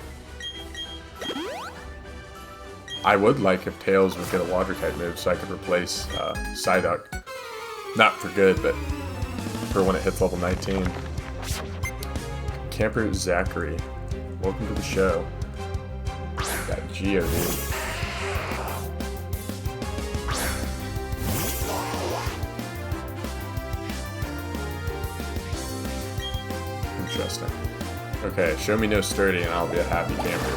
I would like if Tails would get a water type move so I could replace Psyduck. Not for good, but for when it hits level 19. Camper Zachary, welcome to the show. Got Geodude. Interesting. Okay, show me no sturdy and I'll be a happy camper.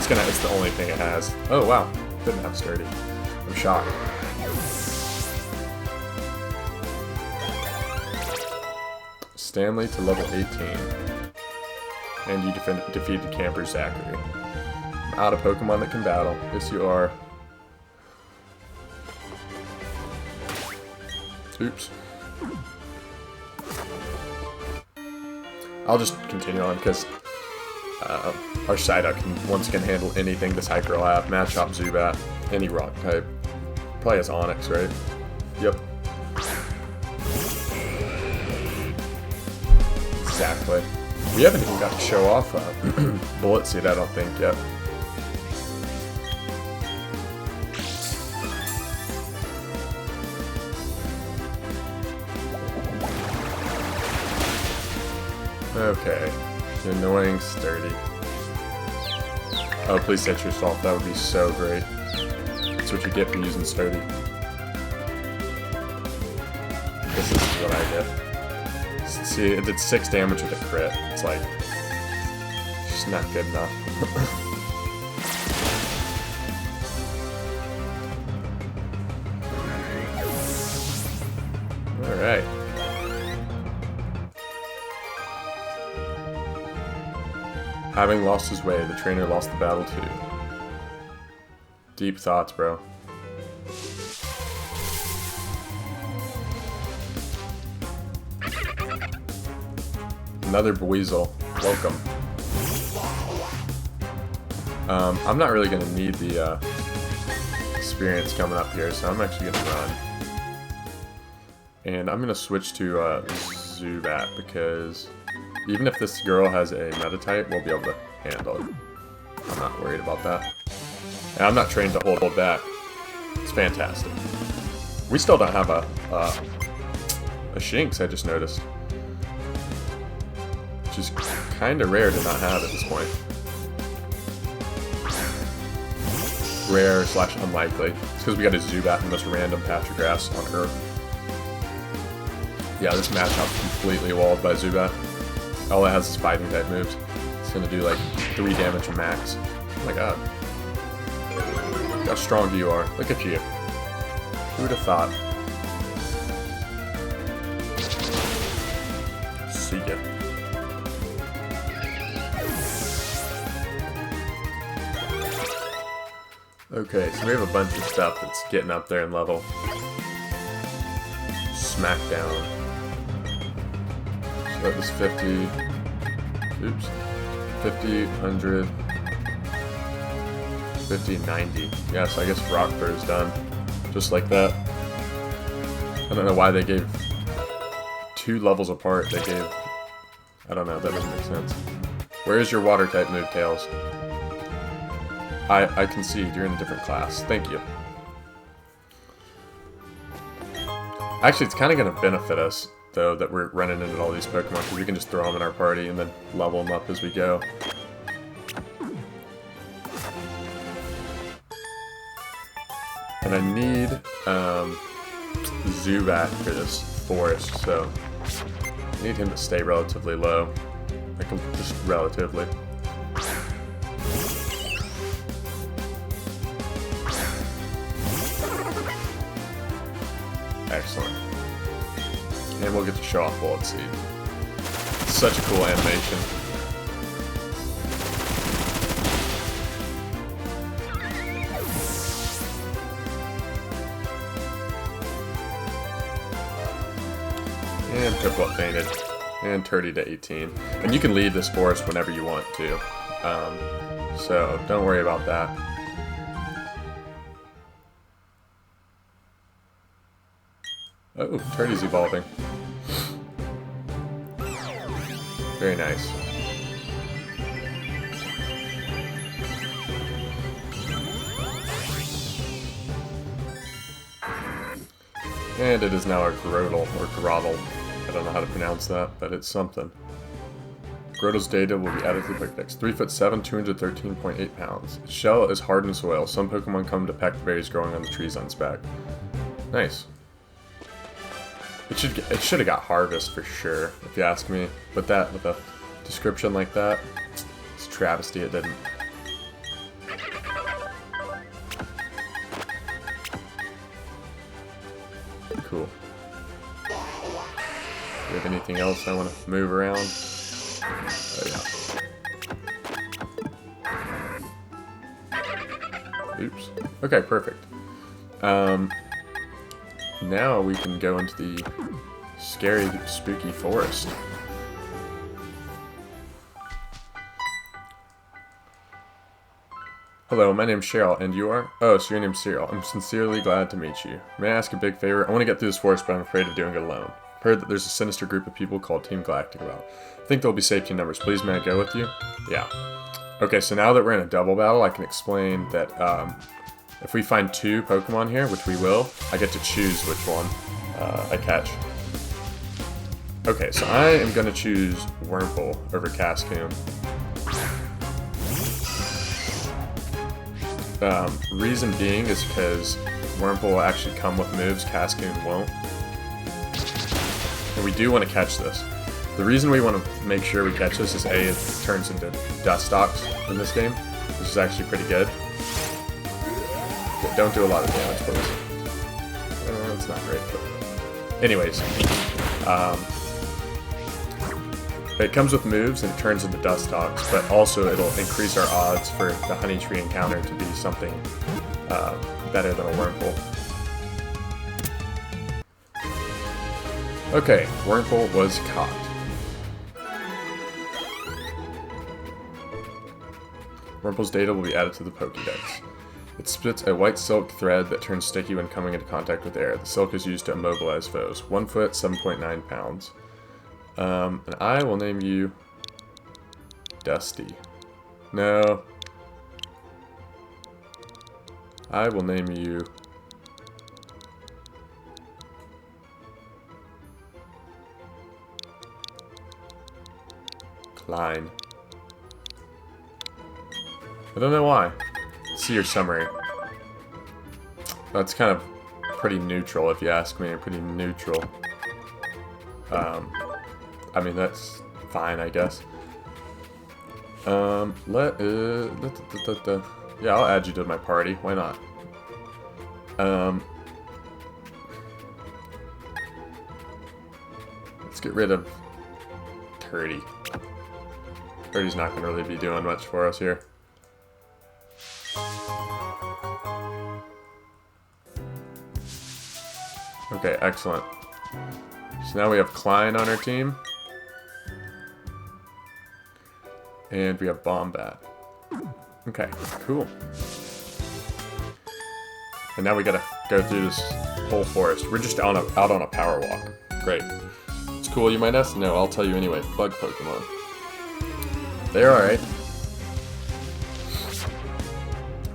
It's the only thing it has. Oh wow, didn't have sturdy. I'm shocked. Stanley to level 18. And you defeated Camper Zachary. I'm out of Pokemon that can battle. Yes you are. Oops. I'll just continue on because our Psyduck can once again handle anything this Hyper will have. Machop, Zubat, any rock type. Probably has Onix, right? Yep. Exactly. We haven't even got to show off Bullet Seed, I don't think, yet. Okay. Annoying sturdy. Oh, please set yourself. That would be so great. That's what you get for using sturdy. This is what I get. See, it did 6 damage with a crit. It's like, just not good enough. Alright. Having lost his way, the trainer lost the battle too. Deep thoughts, bro. Another Buizel. Welcome. I'm not really going to need the experience coming up here, so I'm actually going to run. And I'm going to switch to Zubat, because even if this girl has a Meta-type, we'll be able to handle it. I'm not worried about that. And I'm not trained to hold back. It's fantastic. We still don't have a Shinx, I just noticed. Which is kind of rare to not have at this point. Rare / unlikely. It's because we got a Zubat in this random patch of grass on Earth. Yeah, this matchup's completely walled by Zubat. All it has is fighting type moves. It's gonna do like 3 damage max. Oh my god. Look how strong you are. Look at you. Who would have thought? See ya. Okay, so we have a bunch of stuff that's getting up there in level. Smackdown. So that was 50. Oops. 50, 100. 50, 90. Yeah, so I guess Rock Bird's done. Just like that. I don't know why they gave 2 levels apart. They gave... I don't know, that doesn't make sense. Where is your water type move, Tails? I concede, you're in a different class. Thank you. Actually, it's kind of going to benefit us, though, that we're running into all these Pokemon, because we can just throw them in our party and then level them up as we go. And I need Zubat for this forest, so I need him to stay relatively low. Like, just relatively. Excellent. And we'll get to show off Bullet Seed. It's such a cool animation. And Piplup fainted. And 30 to 18. And you can leave this forest whenever you want to. So don't worry about that. Oh, Turdy's evolving. Very nice. And it is now a Grotle, or Grottle. I don't know how to pronounce that, but it's something. Grotle's data will be added to the Pokédex. 3'7", 213.8 pounds. Its shell is hard in soil. Some Pokemon come to peck the berries growing on the trees on its back. Nice. It should have got Harvest for sure, if you ask me. But that, with a description like that, it's a travesty it didn't. Cool. Do you have anything else I want to move around? Oh yeah. Oops. Okay, perfect. Now we can go into the scary, spooky forest. Hello, my name's Cheryl, and you are? Oh, so your name's Cyril. I'm sincerely glad to meet you. May I ask a big favor? I want to get through this forest, but I'm afraid of doing it alone. I've heard that there's a sinister group of people called Team Galactic about. I think there'll be safety in numbers. Please, may I go with you? Yeah. Okay, so now that we're in a double battle, I can explain that if we find 2 Pokemon here, which we will, I get to choose which one I catch. Okay, so I am going to choose Wurmple over Cascoon. Reason being is because Wurmple will actually come with moves Cascoon won't. And we do want to catch this. The reason we want to make sure we catch this is A, it turns into Dustox in this game, which is actually pretty good. But don't do a lot of damage, please. It's not great, but... Anyways. It comes with moves and it turns into Dustox, but also it'll increase our odds for the Honey Tree encounter to be something better than a Wurmple. Okay, Wurmple was caught. Wurmple's data will be added to the Pokédex. It spits a white silk thread that turns sticky when coming into contact with air. The silk is used to immobilize foes. 1 foot, 7.9 pounds. And I will name you Dusty. No. I will name you Klein. I don't know why. Let's see your summary. That's kind of pretty neutral, if you ask me. Pretty neutral. I mean, that's fine, I guess. Yeah, I'll add you to my party. Why not? Let's get rid of Turdy. Turdy's not going to really be doing much for us here. Okay, excellent. So now we have Klein on our team. And we have Bombat. Okay, cool. And now we gotta go through this whole forest. We're just out on a power walk. Great. It's cool, you might ask? No, I'll tell you anyway. Bug Pokemon. They're alright.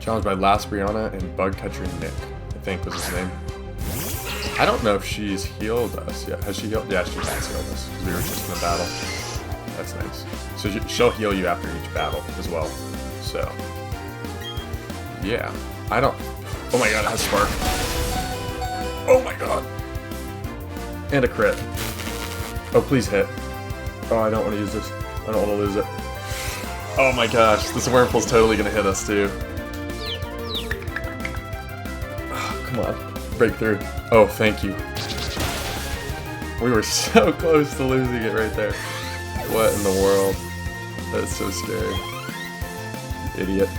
Challenged by Lasbriana and Bug Catcher Nick, I think was his name. I don't know if she's healed us yet. Has she healed? Yeah, she has healed us. We were just in a battle. That's nice. So she'll heal you after each battle as well. So, yeah. I don't... Oh my god, it has Spark. Oh my god. And a crit. Oh, please hit. Oh, I don't want to use this. I don't want to lose it. Oh my gosh, this Wurmple's totally going to hit us too. Oh, come on. Break through. Oh, thank you. We were so close to losing it right there. What in the world? That's so scary. Idiot.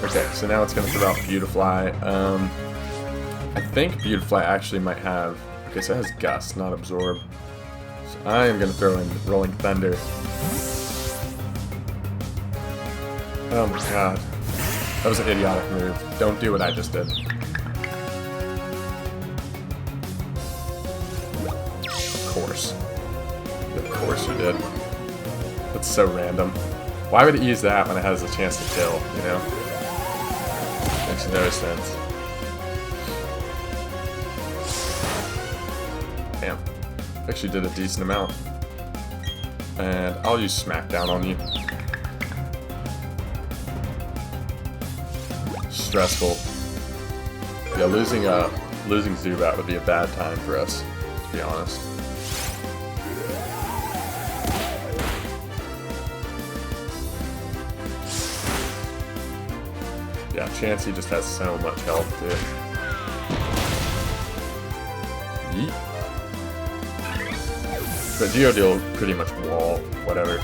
Okay, so now it's going to throw out Beautifly. I think Beautifly actually might have... Okay, so it has Gust, not Absorb. So I am going to throw in Rolling Thunder. Oh my god. That was an idiotic move. Don't do what I just did. Of course. Of course you did. That's so random. Why would it use that when it has a chance to kill, you know? Makes no sense. Damn. Actually did a decent amount. And I'll use Smackdown on you. Stressful. Yeah, losing Zubat would be a bad time for us, to be honest. Yeah, Chansey just has so much health, too. Yeet. But Geodude will pretty much wall whatever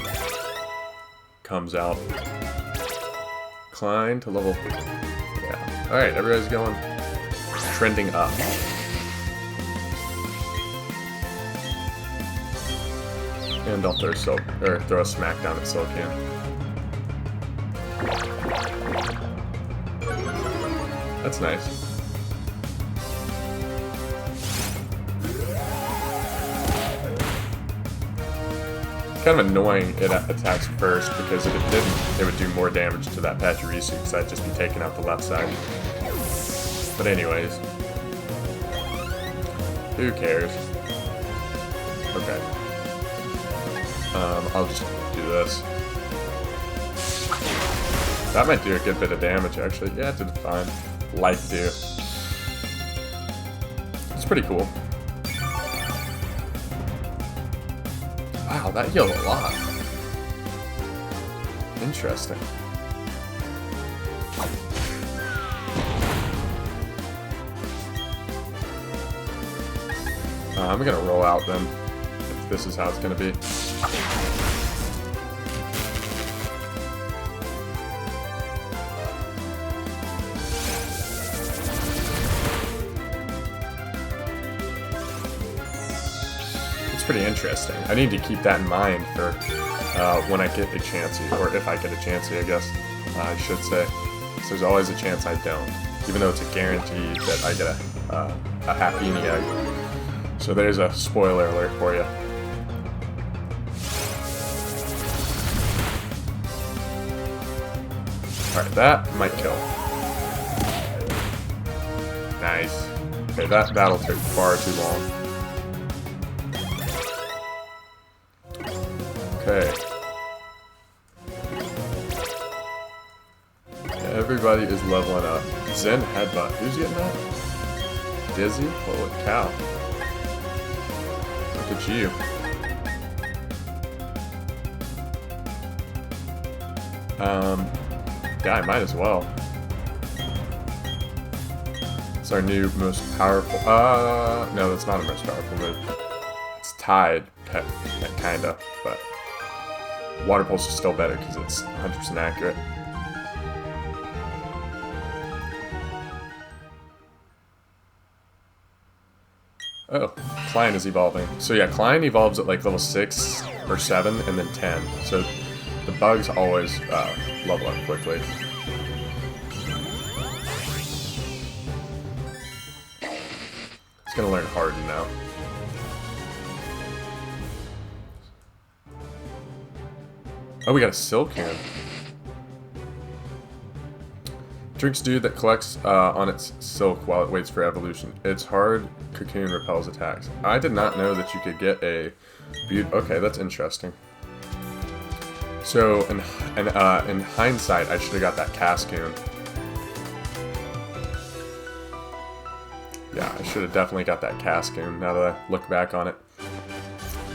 comes out. Climb to level... Yeah. Alright, everybody's going... trending up. And I'll throw a Smackdown at Silcan. That's nice. Kind of annoying it attacks first, because if it didn't, it would do more damage to that Pachirisu, because I'd just be taking out the left side. But anyways. Who cares? Okay. I'll just do this. That might do a good bit of damage, actually. Yeah, it did fine. Life do. It's pretty cool. Wow, that healed a lot. Interesting. I'm gonna roll out then, if this is how it's gonna be. Pretty interesting. I need to keep that in mind for when I get a Chansey, or if I get a Chansey, I guess I should say. So there's always a chance I don't, even though it's a guarantee that I get a Happiny Egg. So there's a spoiler alert for you. Alright, that might kill. Nice. Okay, that battle took far too long. Okay. Everybody is leveling up. Zen Headbutt. Who's getting that? Dizzy? Holy cow. Look at you. Yeah, I might as well. It's our new most powerful... no, that's not a most powerful move. It's Tide, kinda, but... Water Pulse is still better because it's 100% accurate. Oh, Klein is evolving. So yeah, Klein evolves at like level 6 or 7 and then 10. So the bugs always level up quickly. It's gonna learn Harden now. Oh, we got a Silcan. Drinks dude that collects on its silk while it waits for evolution. Its hard cocoon repels attacks. I did not know that you could get a... Okay, that's interesting. So, in hindsight, I should have got that Cascoon. Yeah, I should have definitely got that Cascoon, now that I look back on it.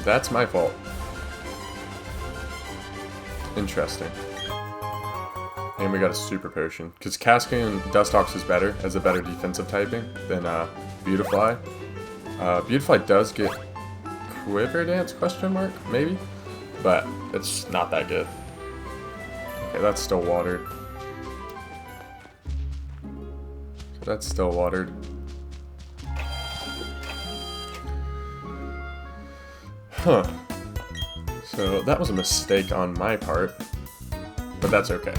That's my fault. Interesting. And we got a super potion. Because Cascoon Dustox is better, as a better defensive typing than Beautifly. Beautifly does get Quiver Dance, question mark, maybe? But it's not that good. Okay, that's still watered. So that's still watered. Huh. So that was a mistake on my part, but that's okay.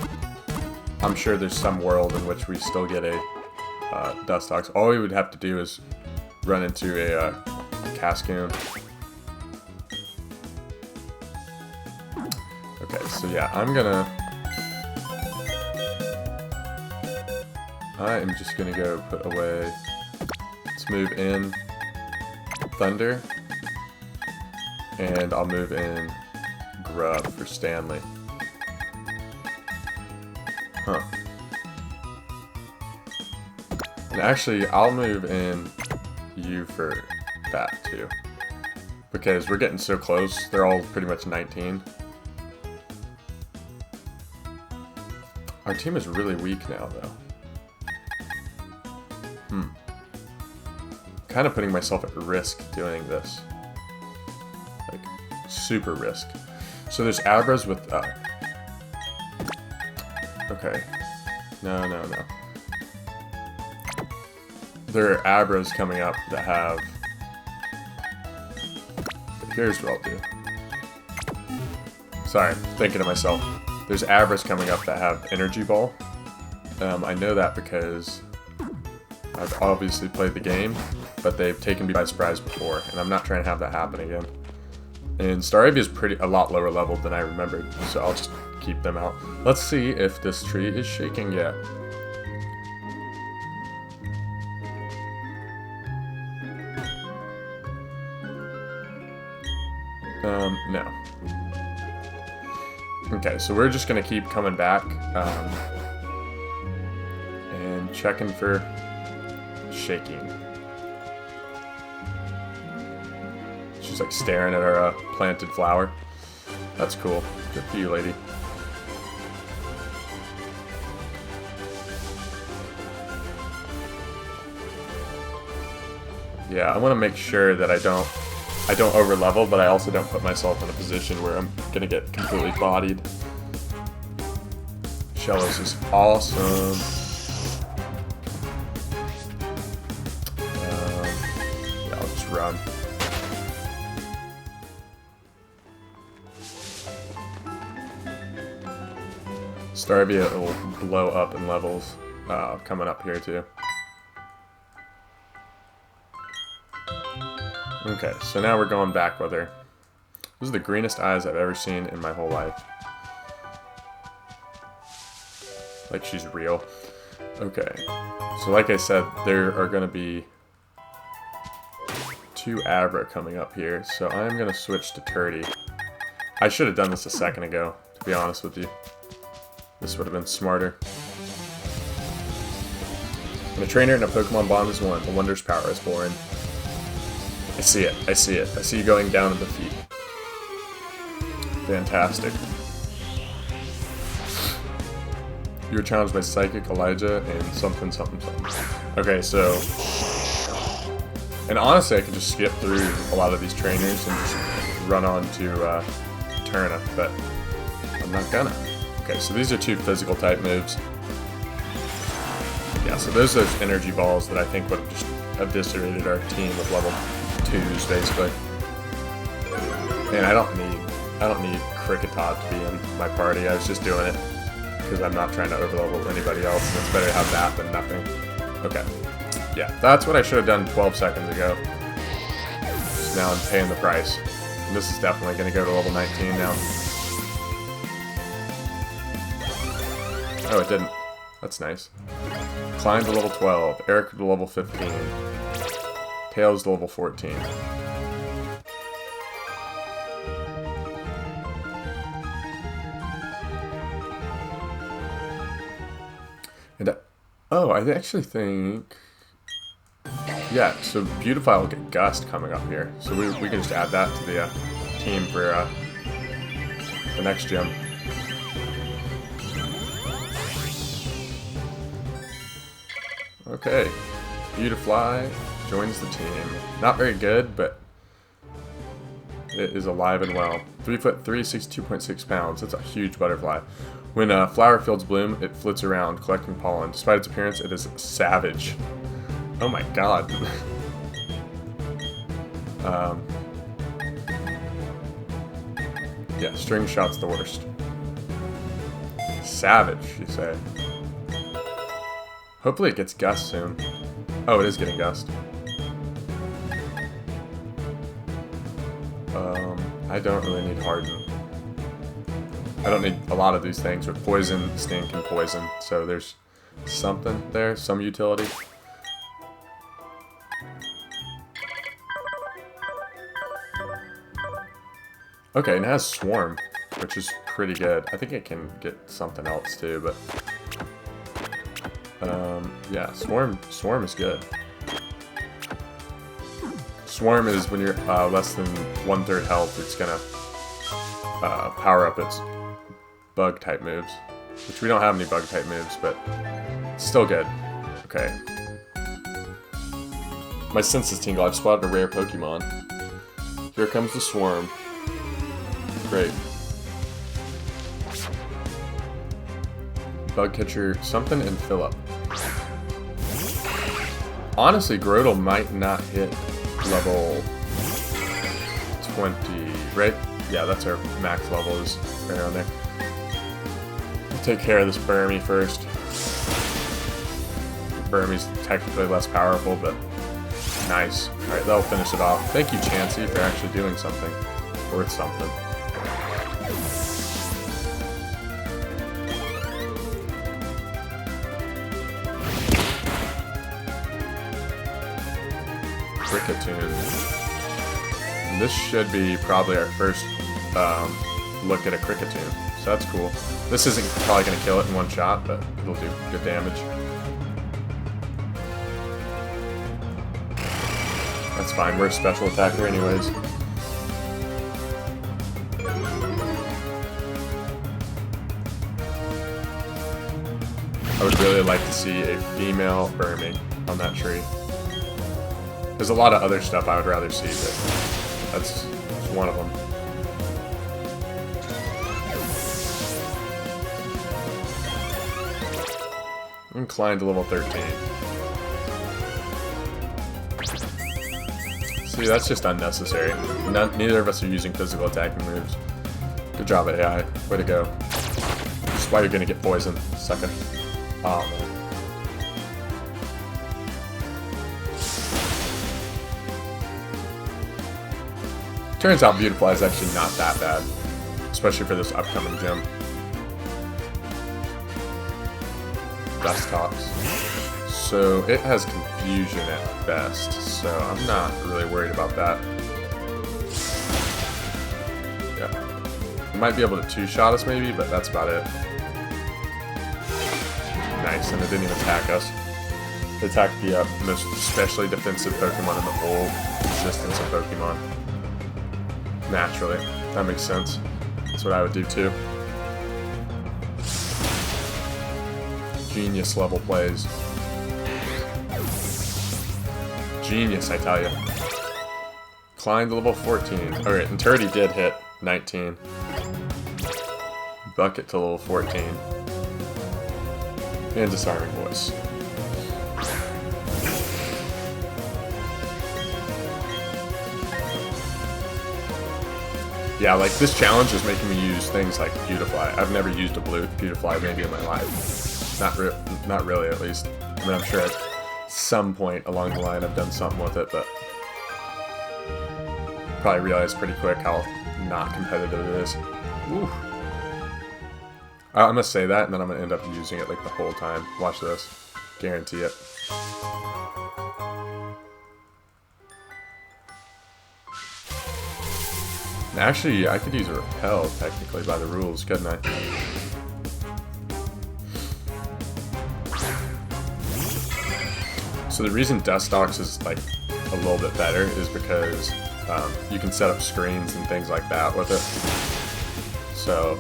I'm sure there's some world in which we still get a Dustox. All we would have to do is run into a Cascoon. Okay, so yeah, I am just gonna go put away, let's move in Thunder, and I'll move in Grub for Stanley. Huh. And actually, I'll move in you for that too, because we're getting so close, they're all pretty much 19. Our team is really weak now, though. Kind of putting myself at risk doing this. Like, super risk. So there's Abras with... okay. No. There are Abras coming up that have... Here's what I'll do. Sorry, thinking to myself. There's Abras coming up that have Energy Ball. I know that because I've obviously played the game, but they've taken me by surprise before, and I'm not trying to have that happen again. And Staravia is a lot lower level than I remembered, so I'll just keep them out. Let's see if this tree is shaking yet. No. Okay, so we're just gonna keep coming back and checking for shaking. She's like staring at our planted flower. That's cool. Good for you, lady. Yeah, I want to make sure that I don't over level, but I also don't put myself in a position where I'm gonna get completely bodied. Shellos is awesome. Yeah, I'll just run. Staravia will blow up in levels coming up here too. Okay, so now we're going back with her. Those are the greenest eyes I've ever seen in my whole life. Like she's real. Okay, so like I said, there are going to be 2 Abra coming up here, so I'm going to switch to Turdy. I should have done this a second ago, to be honest with you. This would have been smarter. When a trainer and a Pokemon bond is one, a wondrous power is born. I see it. I see it. I see you going down at the feet. Fantastic. You were challenged by Psychic, Elijah, and something. Okay, so... And honestly, I could just skip through a lot of these trainers and just run on to Eterna, but I'm not gonna. Okay, so these are 2 physical type moves. Yeah, so those are those energy balls that I think would have just eviscerated our team with level 2s, basically. And I don't need Kricketot to be in my party. I was just doing it because I'm not trying to overlevel anybody else, and it's better to have that than nothing. Okay. Yeah, that's what I should have done 12 seconds ago. So now I'm paying the price. And this is definitely going to go to level 19 now. Oh, it didn't. That's nice. Climb to level 12. Eric to level 15. Tails to level 14. And oh, I actually think... Yeah, so Beautify will get Gust coming up here. So we can just add that to the team for the next gym. Okay, Beautifly joins the team. Not very good, but it is alive and well. 3'3", 62.6 pounds. That's a huge butterfly. When flower fields bloom, it flits around, collecting pollen. Despite its appearance, it is savage. Oh my god. Yeah, string shot's the worst. Savage, you say. Hopefully it gets Gust soon. Oh, it is getting Gust. I don't really need Harden. I don't need a lot of these things. With Poison, Stink, and Poison. So there's something there, some utility. Okay, and it has Swarm, which is pretty good. I think it can get something else too, but... yeah, Swarm is good. Swarm is when you're less than 1/3 health, it's gonna power up its bug-type moves. Which we don't have any bug-type moves, but it's still good. Okay. My senses tingle. I've spotted a rare Pokemon. Here comes the Swarm. Great. Bug Catcher, something, and Phillip. Honestly, Grotle might not hit level 20, right? Yeah, that's our max level, is right around there. Take care of this Burmy first. Burmy's technically less powerful, but nice. Alright, that'll finish it off. Thank you, Chansey, for actually doing something. Worth something. Cricketune. This should be probably our first look at a Cricketune, so that's cool. This isn't probably going to kill it in one shot, but it'll do good damage. That's fine, we're a special attacker anyways. I would really like to see a female Burmy on that tree. There's a lot of other stuff I would rather see, but that's one of them. Inclined to level 13. See, that's just unnecessary. Neither of us are using physical attacking moves. Good job, AI. Way to go. This is why you're gonna get poisoned. Sucker. Oh, man. Turns out Beautifly is actually not that bad, especially for this upcoming gym. Dust Tops. So it has Confusion at best, so I'm not really worried about that. Yeah. It might be able to two-shot us maybe, but that's about it. Nice, and it didn't even attack us. It attacked the most especially defensive Pokemon in the whole existence of Pokemon. Naturally. That makes sense. That's what I would do too. Genius level plays. Genius, I tell you. Climb to level 14. Alright, and Turdy did hit 19. Bucket to level 14. And Disarming Voice. Yeah, like this challenge is making me use things like Beautifly. I've never used a blue Beautifly maybe in my life. Not really, at least. I mean, I'm sure at some point along the line I've done something with it, but probably realized pretty quick how not competitive it is. Ooh. I'm gonna say that, and then I'm gonna end up using it like the whole time. Watch this. Guarantee it. Actually, I could use a repel, technically, by the rules, couldn't I? So the reason Dustox is, like, a little bit better is because you can set up screens and things like that with it. So,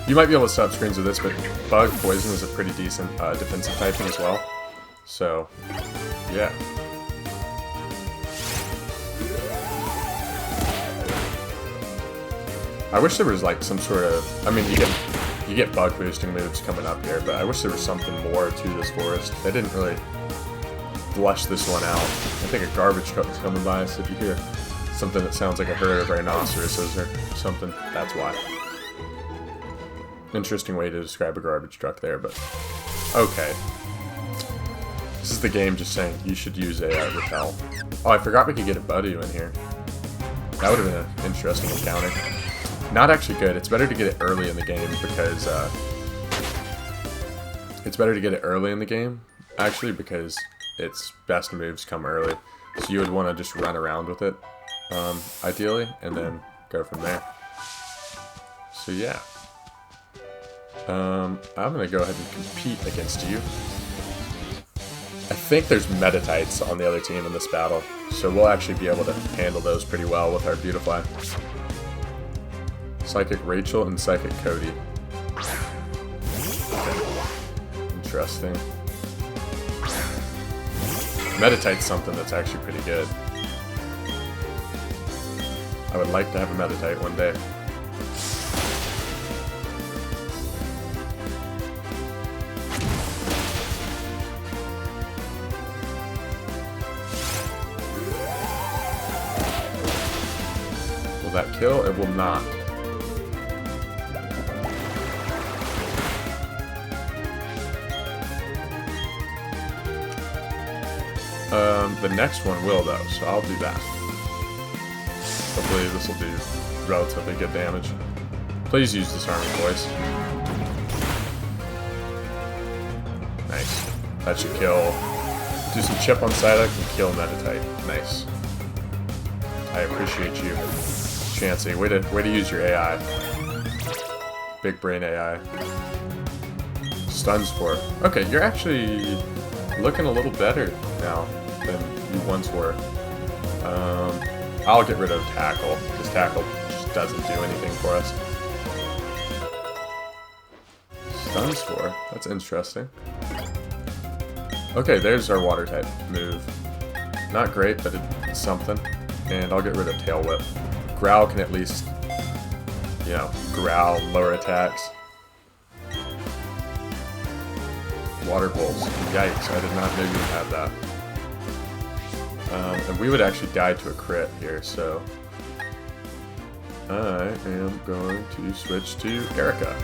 you might be able to set up screens with this, but Bug Poison is a pretty decent defensive typing as well. So, yeah. I wish there was like some sort of, I mean, you get bug boosting moves coming up here, but I wish there was something more to this forest. They didn't really flush this one out. I think a garbage truck is coming by, so if you hear something that sounds like a herd of rhinoceroses or something, that's why. Interesting way to describe a garbage truck there, but okay. This is the game just saying you should use a repel. Oh, I forgot we could get a Budew in here. That would have been an interesting encounter. Not actually good. It's better to get it early in the game because actually, because its best moves come early. So you would want to just run around with it, ideally, and then go from there. So yeah. I'm gonna go ahead and compete against you. I think there's Metatites on the other team in this battle, so we'll actually be able to handle those pretty well with our Beautifly. Psychic Rachel and Psychic Cody. Okay. Interesting. Metatite's something that's actually pretty good. I would like to have a Metatite one day. Will that kill? It will not. The next one will, though, so I'll do that. Hopefully this will do relatively good damage. Please use Disarming Voice. Nice. That should kill. Do some chip on Psyduck and kill Metatite. Nice. I appreciate you, Chansey. Way to use your AI. Big brain AI. Stun Spore. Okay, you're actually looking a little better now than you once were. I'll get rid of Tackle, because Tackle just doesn't do anything for us. Stun Spore. That's interesting. Okay, there's our Water type move. Not great, but it's something. And I'll get rid of Tail Whip. Growl can at least, you know, growl, lower attacks. Water Pulse. Yikes, I did not know you would have that. And we would actually die to a crit here, so I am going to switch to Erica.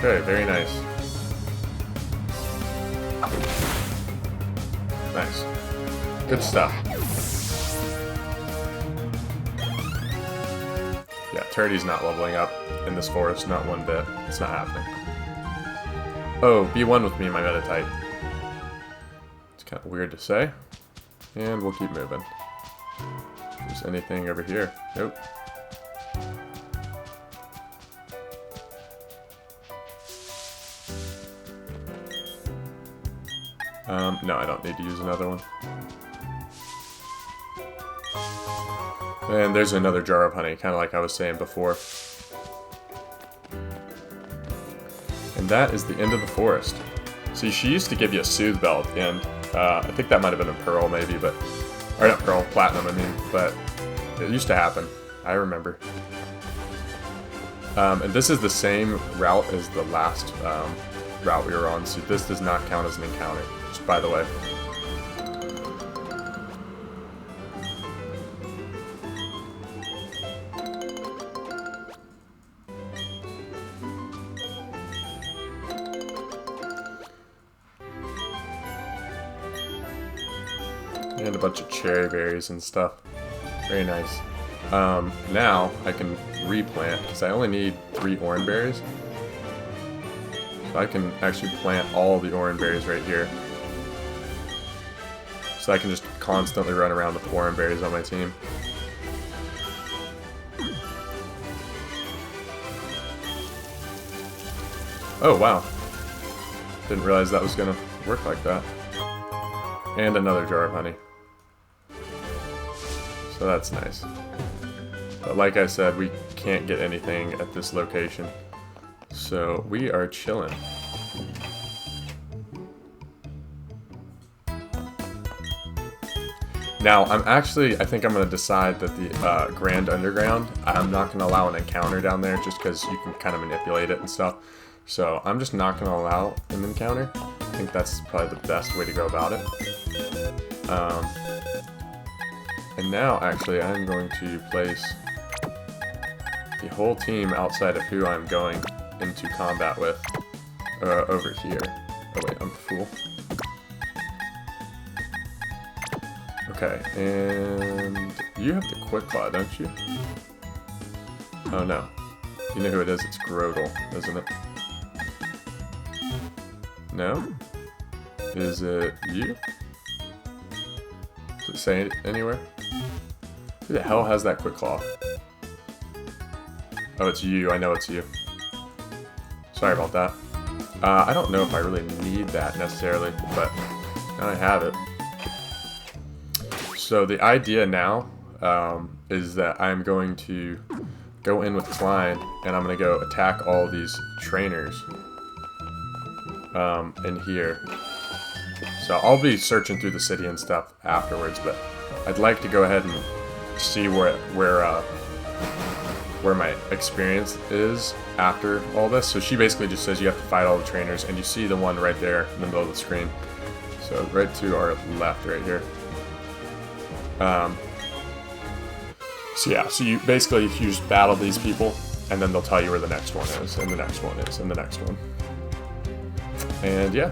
Okay, very nice. Nice. Good stuff. Yeah, Turdy's not leveling up in this forest, not one bit. It's not happening. Oh, be one with me, my Metatite. It's kind of weird to say. And we'll keep moving. If there's anything over here. Nope. No, I don't need to use another one. And there's another jar of honey, kind of like I was saying before. And that is the end of the forest. See, she used to give you a Soothe Bell at the end. I think that might have been a Pearl, maybe, but... Or not Pearl, Platinum, I mean, but... It used to happen. I remember. And this is the same route as the last route we were on, so this does not count as an encounter, just by the way. And a bunch of cherry berries and stuff. Very nice. Now I can replant, because I only need 3 orange berries. So I can actually plant all the orange berries right here. So I can just constantly run around with orange berries on my team. Oh wow. Didn't realize that was gonna work like that. And another jar of honey. So that's nice. But like I said, we can't get anything at this location. So we are chilling. Now, I think I'm going to decide that the Grand Underground, I'm not going to allow an encounter down there just because you can kind of manipulate it and stuff. So I'm just not going to allow an encounter. I think that's probably the best way to go about it. And now, actually, I'm going to place the whole team outside of who I'm going into combat with over here. Oh wait, I'm a fool. Okay, and you have the Quick Claw, don't you? Oh no. You know who it is? It's Grodel, isn't it? No? Is it you? Does it say it anywhere? Who the hell has that Quick Claw? Oh, it's you. I know it's you. Sorry about that. I don't know if I really need that necessarily, but now I have it. So the idea now is that I'm going to go in with Klein, and I'm going to go attack all of these trainers in here. So I'll be searching through the city and stuff afterwards, but I'd like to go ahead and see where my experience is after all this. So she basically just says you have to fight all the trainers, and you see the one right there in the middle of the screen. So right to our left right here. So yeah, so you basically just battle these people, and then they'll tell you where the next one is, and the next one is, and the next one. And yeah.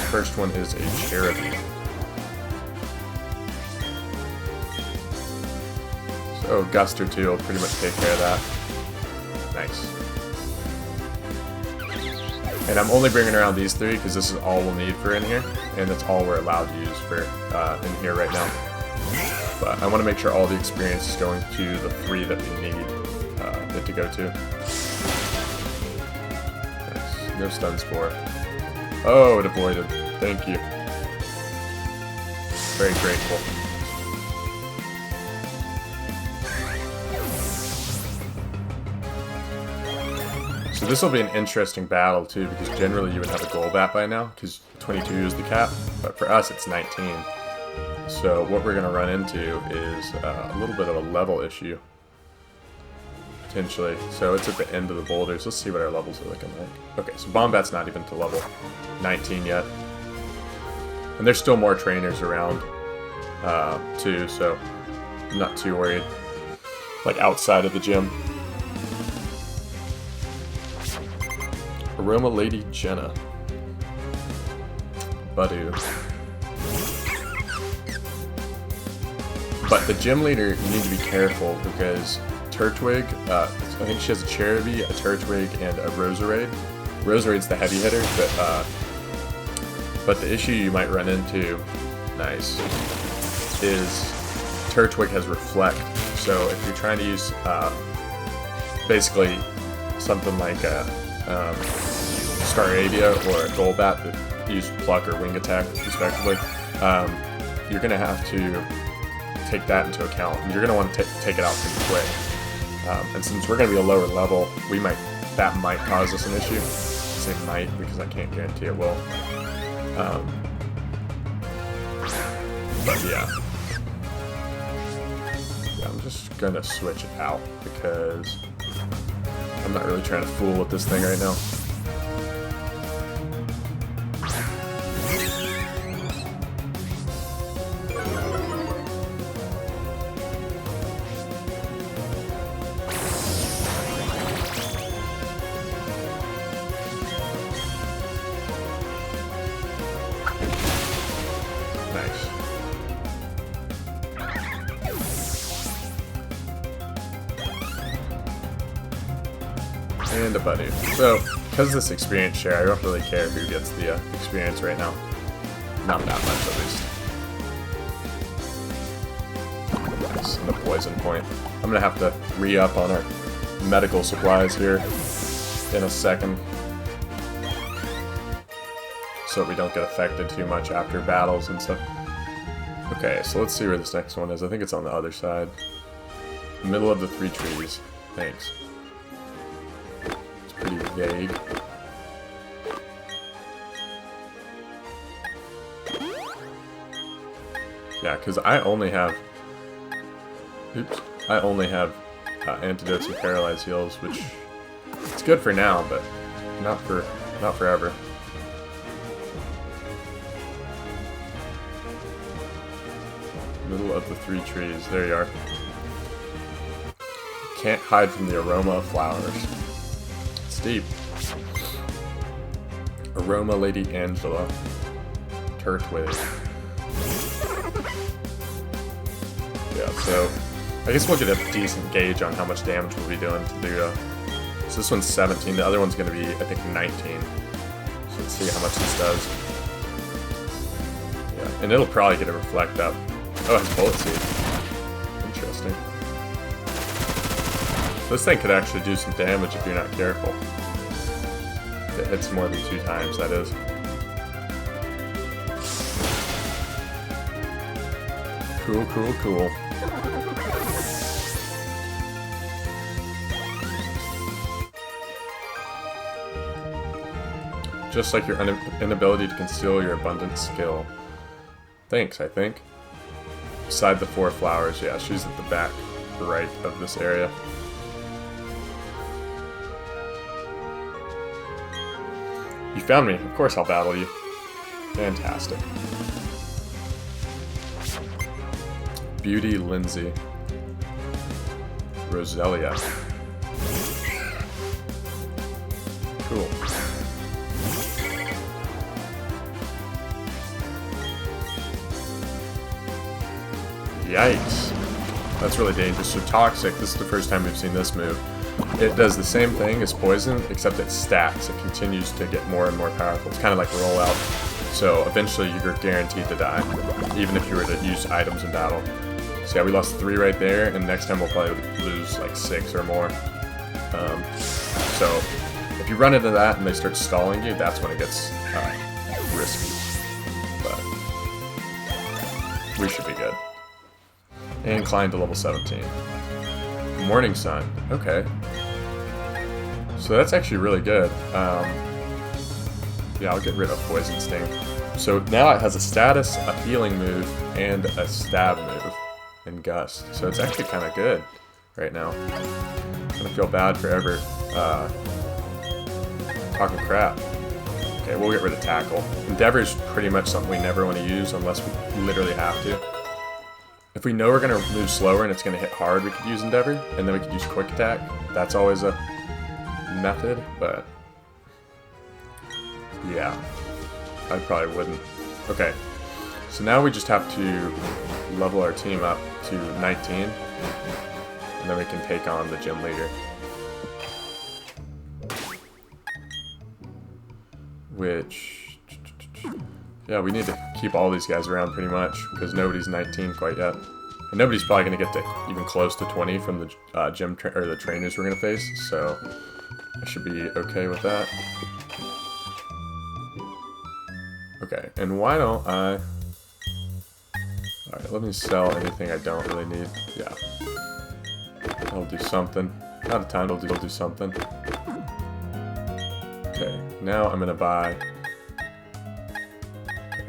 First one is a cherubim. So Gust or 2 will pretty much take care of that. Nice. And I'm only bringing around these 3 because this is all we'll need for in here, and that's all we're allowed to use for in here right now. But I want to make sure all the experience is going to the 3 that we need it to go to. Nice. No stun spore. Oh, it avoided. Thank you. Very grateful. So this will be an interesting battle too, because generally you would have a Golbat by now, because 22 is the cap, but for us it's 19. So what we're going to run into is a little bit of a level issue, potentially. So it's at the end of the boulders. Let's see what our levels are looking like. Okay, so Bombat's not even to level 19 yet. And there's still more trainers around too, so I'm not too worried. Like outside of the gym. Aroma Lady Jenna. Badu. But the gym leader, you need to be careful because Turtwig, I think she has a Cherubi, a Turtwig, and a Roserade. Roserade's the heavy hitter, but the issue you might run into, nice, is Turtwig has Reflect. So if you're trying to use basically something like a Staravia or a Golbat that use Pluck or Wing Attack respectively, you're going to have to take that into account, and you're going to want to take it out pretty quick. And since we're going to be a lower level, that might cause us an issue. I say might because I can't guarantee it will. But yeah. I'm just going to switch it out because I'm not really trying to fool with this thing right now. And a buddy. So, because of this experience share, I don't really care who gets the experience right now. Not that much, at least. Nice. And the poison point. I'm gonna have to re-up on our medical supplies here in a second, so we don't get affected too much after battles and stuff. Okay, so let's see where this next one is. I think it's on the other side. Middle of the 3 trees. Thanks. Pretty vague. Yeah, because I only have... Oops. I only have antidotes and paralyzed heals, which... It's good for now, but not forever. Middle of the 3 trees. There you are. Can't hide from the aroma of flowers. Deep. Aroma Lady Angela. Turtwig. Yeah, so I guess we'll get a decent gauge on how much damage we'll be doing to the so this one's 17, the other one's gonna be I think 19. So let's see how much this does. Yeah, and it'll probably get a reflect up. Oh, it has bullet seed. Interesting. This thing could actually do some damage if you're not careful. If it hits more than 2 times, that is. Cool, cool, cool. Just like your inability to conceal your abundant skill. Thanks, I think. Beside the 4 flowers, yeah, she's at the back right of this area. You found me. Of course I'll battle you. Fantastic. Beauty Lindsay. Roselia. Cool. Yikes. That's really dangerous. So Toxic, this is the first time we've seen this move. It does the same thing as Poison, except it stacks. It continues to get more and more powerful. It's kind of like Rollout. So eventually you're guaranteed to die, even if you were to use items in battle. So yeah, we lost 3 right there, and next time we'll probably lose like 6 or more. So if you run into that and they start stalling you, that's when it gets risky. But we should be good. And climb to level 17. Morning Sun. Okay. So that's actually really good. Yeah, I'll get rid of Poison Sting. So now it has a status, a healing move, and a stab move in Gust. So it's actually kind of good right now. I'm gonna feel bad for ever talking crap. Okay, we'll get rid of Tackle. Endeavor is pretty much something we never want to use unless we literally have to. If we know we're going to move slower and it's going to hit hard, we could use Endeavor, and then we could use Quick Attack. That's always a method, but yeah, I probably wouldn't. Okay, so now we just have to level our team up to 19, and then we can take on the gym leader. Which, yeah, we need to keep all these guys around pretty much, because nobody's 19 quite yet. And nobody's probably going to get to even close to 20 from the or the trainers we're going to face, so I should be okay with that. Okay, and why don't I... Alright, let me sell anything I don't really need. Yeah. I'll do something. Not a ton, but it'll do something. Okay, now I'm going to buy...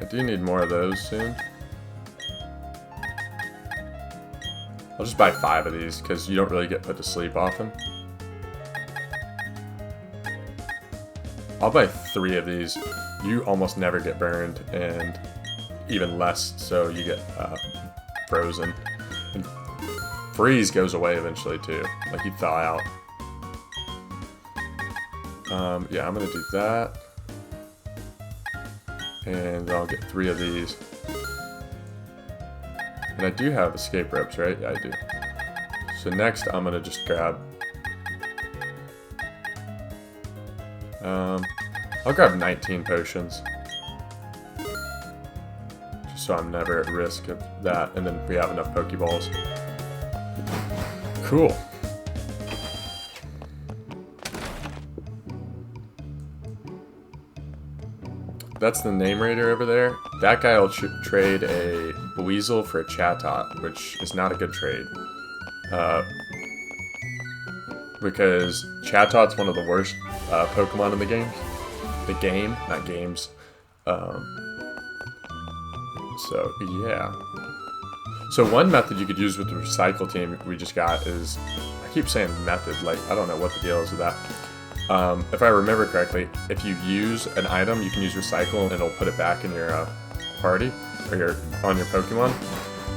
I do need more of those soon. I'll just buy 5 of these, because you don't really get put to sleep often. I'll buy 3 of these. You almost never get burned, and even less so you get frozen. And freeze goes away eventually too, like you thaw out. Yeah, I'm gonna do that. And I'll get 3 of these. And I do have escape ropes, right? Yeah, I do. So next I'm gonna just grab... I'll grab 19 potions. Just so I'm never at risk of that, and then we have enough Pokeballs. Cool. That's the name raider over there. That guy will trade a Weasel for a Chatot, which is not a good trade. Because Chatot's one of the worst Pokemon in the game. The game, not games. So, yeah. So one method you could use with the recycle team we just got is... I keep saying method, like, I don't know what the deal is with that. If I remember correctly, if you use an item, you can use recycle and it'll put it back in your party, or on your Pokemon.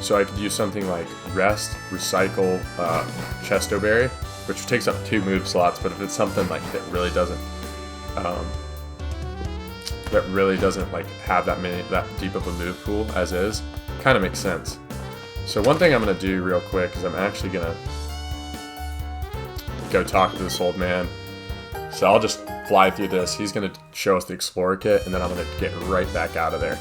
So I could use something like Rest, Recycle, Chesto Berry, which takes up 2 move slots, but if it's something like that really doesn't like have that deep of a move pool as is, kind of makes sense. So one thing I'm gonna do real quick is I'm actually gonna go talk to this old man. So I'll just fly through this. He's going to show us the Explorer kit, and then I'm going to get right back out of there.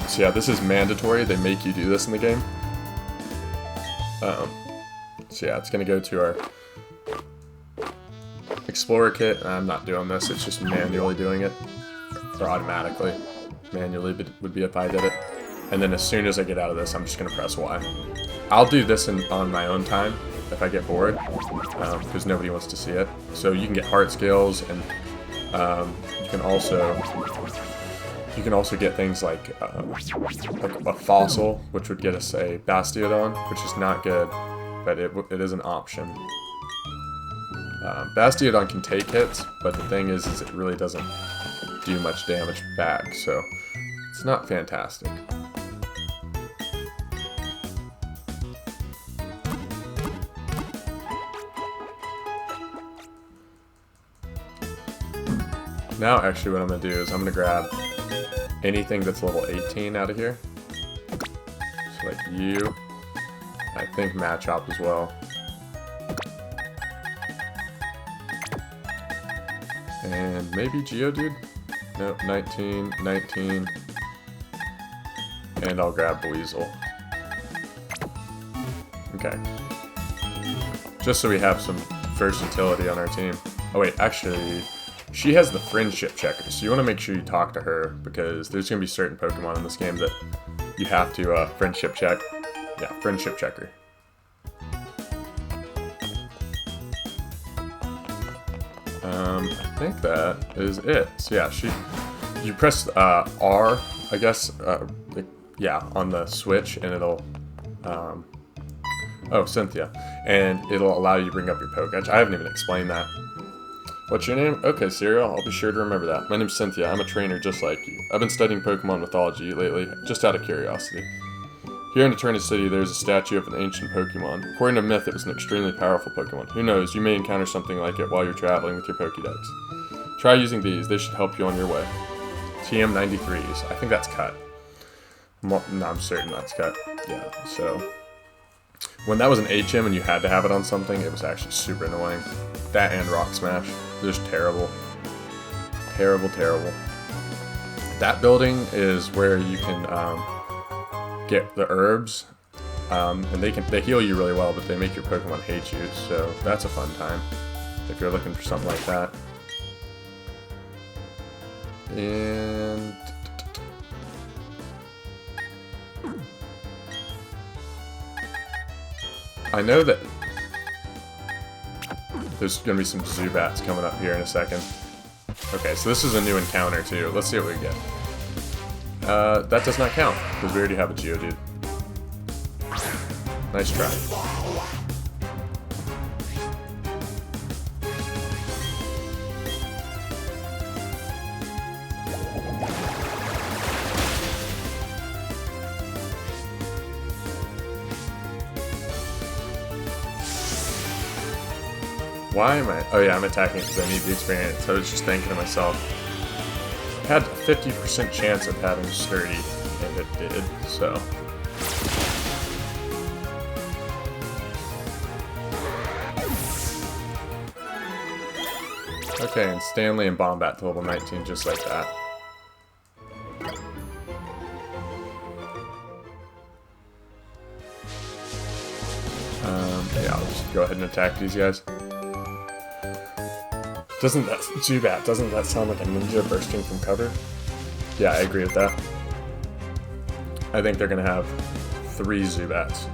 So yeah, this is mandatory. They make you do this in the game. So yeah, it's going to go to our Explorer kit. I'm not doing this. It's just manually doing it. Or automatically. Manually would be if I did it. And then as soon as I get out of this, I'm just going to press Y. I'll do this on my own time if I get bored, because nobody wants to see it. So you can get heart skills, and you can also get things like a fossil, which would get us a Bastiodon, which is not good, but it is an option. Bastiodon can take hits, but the thing is it really doesn't do much damage back, so it's not fantastic. Now, actually, what I'm going to do is I'm going to grab anything that's level 18 out of here. So, like you. I think Machop as well. And maybe Geodude? Nope, 19, 19. And I'll grab Weasel. Okay. Just so we have some versatility on our team. Oh wait, actually... She has the friendship checker, so you want to make sure you talk to her, because there's going to be certain Pokemon in this game that you have to friendship check. Yeah, friendship checker. I think that is it. So yeah, you press R, I guess, yeah, on the Switch, and it'll, oh, Cynthia, and it'll allow you to bring up your Pokédex. I haven't even explained that. What's your name? Okay, Serial, I'll be sure to remember that. My name's Cynthia, I'm a trainer just like you. I've been studying Pokemon mythology lately, just out of curiosity. Here in Eterna City, there's a statue of an ancient Pokemon. According to myth, it was an extremely powerful Pokemon. Who knows, you may encounter something like it while you're traveling with your Pokédex. Try using these, they should help you on your way. TM93s, I think that's cut. No, I'm certain that's cut. Yeah, so... When that was an HM and you had to have it on something, it was actually super annoying. That and Rock Smash. Just terrible. Terrible, terrible. That building is where you can get the herbs, and they heal you really well, but they make your Pokemon hate you, so that's a fun time if you're looking for something like that. And I know that there's going to be some Zubats coming up here in a second. Okay, so this is a new encounter too. Let's see what we get. That does not count, because we already have a Geodude. Nice try. Why am I... Oh yeah, I'm attacking because I need the experience. I was just thinking to myself, I had a 50% chance of having Sturdy, and it did, so... Okay, and Stanley and Bombat to level 19 just like that. Yeah, I'll just go ahead and attack these guys. Doesn't that sound like a ninja bursting from cover? Yeah, I agree with that. I think they're gonna have 3 Zubats.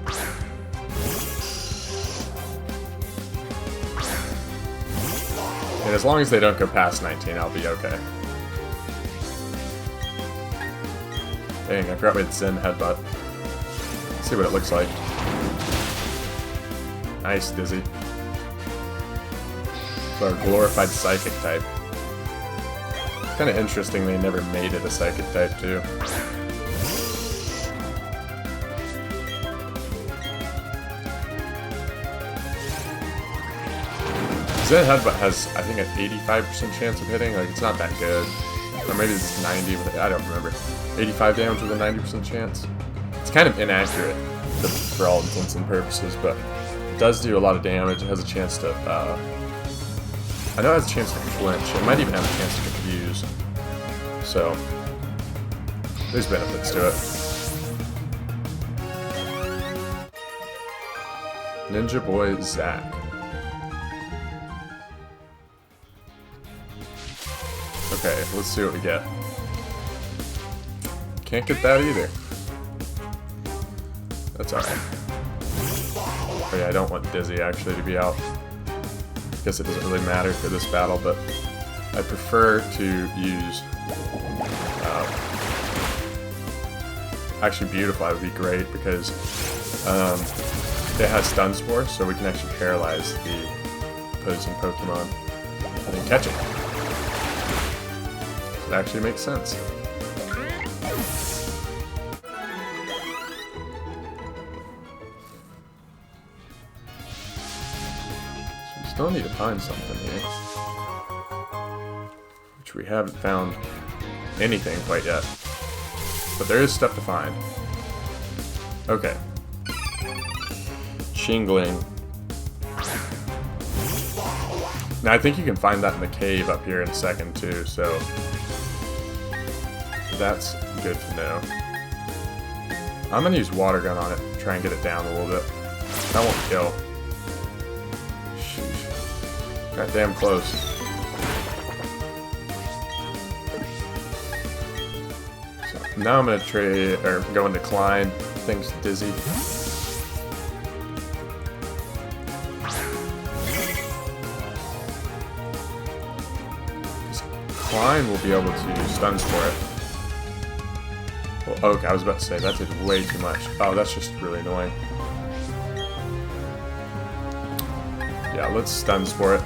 And as long as they don't go past 19, I'll be okay. Dang, I forgot we had Zen Headbutt. Let's see what it looks like. Nice, Dizzy. It's our glorified Psychic type. Kind of interesting they never made it a Psychic type, too. Zen Headbutt has, I think, an 85% chance of hitting. Like, it's not that good. Or maybe it's 90, with I don't remember. 85 damage with a 90% chance. It's kind of inaccurate for all intents and purposes, but it does do a lot of damage. It has a chance to, I know it has a chance to flinch. It might even have a chance to confuse. So, there's benefits to it. Ninja Boy Zach. Okay, let's see what we get. Can't get that either. That's alright. Oh yeah, I don't want Dizzy actually to be out. Guess it doesn't really matter for this battle, but I prefer to use... actually, Beautifly would be great because it has Stun Spore, so we can actually paralyze the opposing Pokemon and then catch it. It actually makes sense. So we still need to find something here. Which we haven't found anything quite yet. But there is stuff to find. Okay. Shingling. Now I think you can find that in the cave up here in a second too, so that's good to know. I'm gonna use Water Gun on it, try and get it down a little bit. That won't kill. Sheesh. Got damn close. So now I'm gonna go into Klein. Things Dizzy. Klein will be able to Stun Spore it. Well, okay, I was about to say, that did way too much. Oh, that's just really annoying. Yeah, let's Stun Spore it.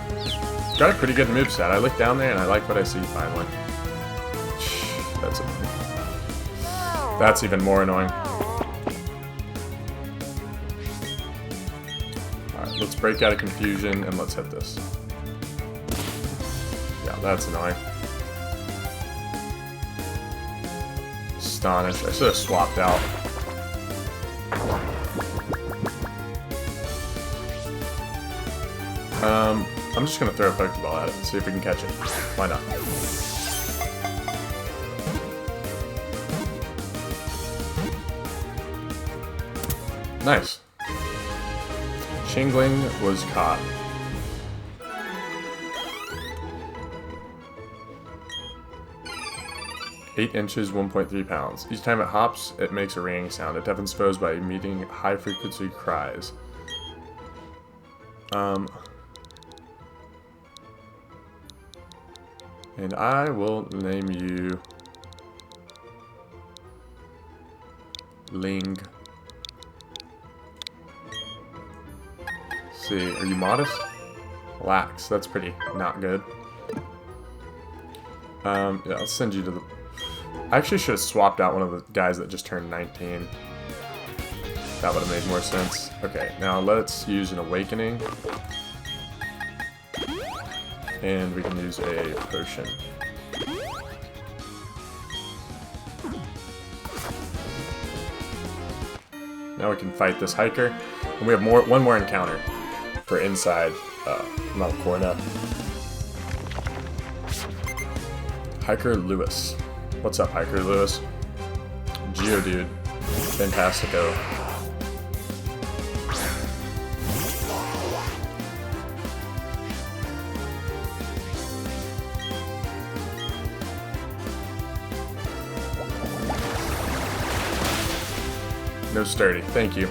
Got a pretty good moveset. I look down there and I like what I see finally. That's even more annoying. Alright, let's break out of confusion and let's hit this. Yeah, that's annoying. Astonished. I should have swapped out. I'm just gonna throw a Pokeball at it, see if we can catch it. Why not? Nice. Shingling was caught. Eight inches, 1.3 pounds. Each time it hops, it makes a ringing sound. It deafens foes by emitting high-frequency cries. And I will name you Ling. Let's see, are you modest? Lax, that's pretty not good. Yeah, I'll send you to the... I actually should have swapped out one of the guys that just turned 19. That would have made more sense. Okay, now let's use an Awakening. And we can use a potion. Now we can fight this hiker. And we have one more encounter for inside Malcorna. Hiker Lewis. What's up, Hiker Lewis? Geodude. Fantastico. No sturdy. Thank you.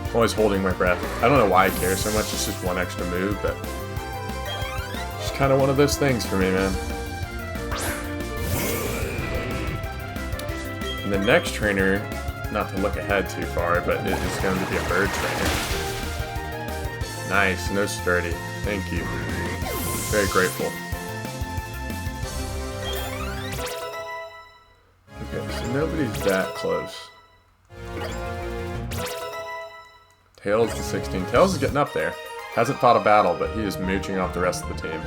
I'm always holding my breath. I don't know why I care so much. It's just one extra move, but it's kind of one of those things for me, man. And the next trainer, not to look ahead too far, but it is going to be a bird trainer. Nice. No sturdy. Thank you. Very grateful. Okay, so nobody's that close. Tails to 16. Tails is getting up there. Hasn't fought a battle, but he is mooching off the rest of the team.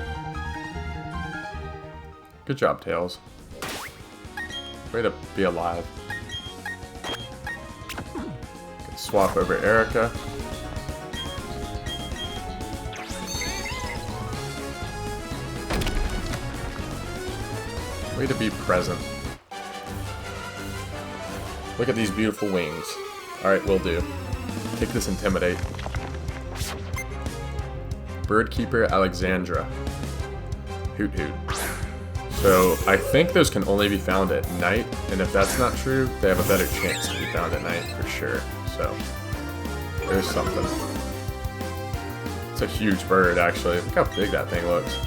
Good job, Tails. Way to be alive. Can swap over Erica. Way to be present. Look at these beautiful wings. Alright, will do. Take this Intimidate. Birdkeeper Alexandra. Hoot hoot. So, I think those can only be found at night, and if that's not true, they have a better chance to be found at night for sure. So, there's something. It's a huge bird, actually. Look how big that thing looks.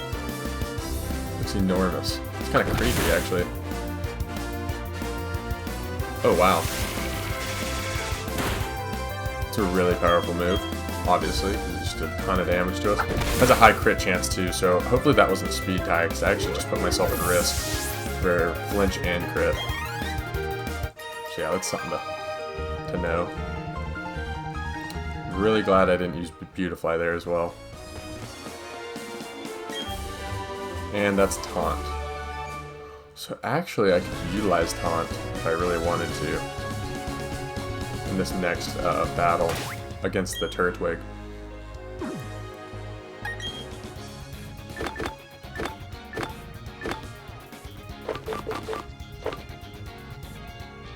It's enormous. It's kind of creepy, actually. Oh, wow. It's a really powerful move, obviously. It's just a ton of damage to us. Has a high crit chance too, so hopefully that wasn't speed tie, because I actually just put myself at risk for flinch and crit. So yeah, that's something to know. Really glad I didn't use Beautifly there as well. And that's Taunt. So actually I could utilize Taunt if I really wanted to. In this next battle against the Turtwig.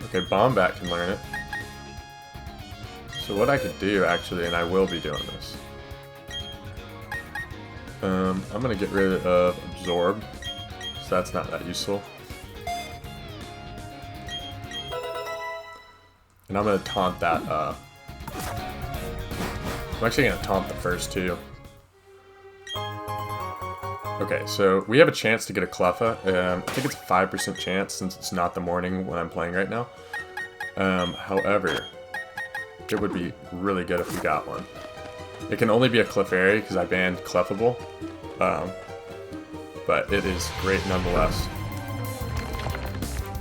Okay, Bombat can learn it. So what I could do, actually, and I will be doing this. I'm gonna get rid of Absorb, so that's not that useful. And I'm going to taunt that, I'm actually going to taunt the first two. Okay, so we have a chance to get a Cleffa. I think it's a 5% chance since it's not the morning when I'm playing right now. However, it would be really good if we got one. It can only be a Clefairy because I banned Cleffable. But it is great nonetheless.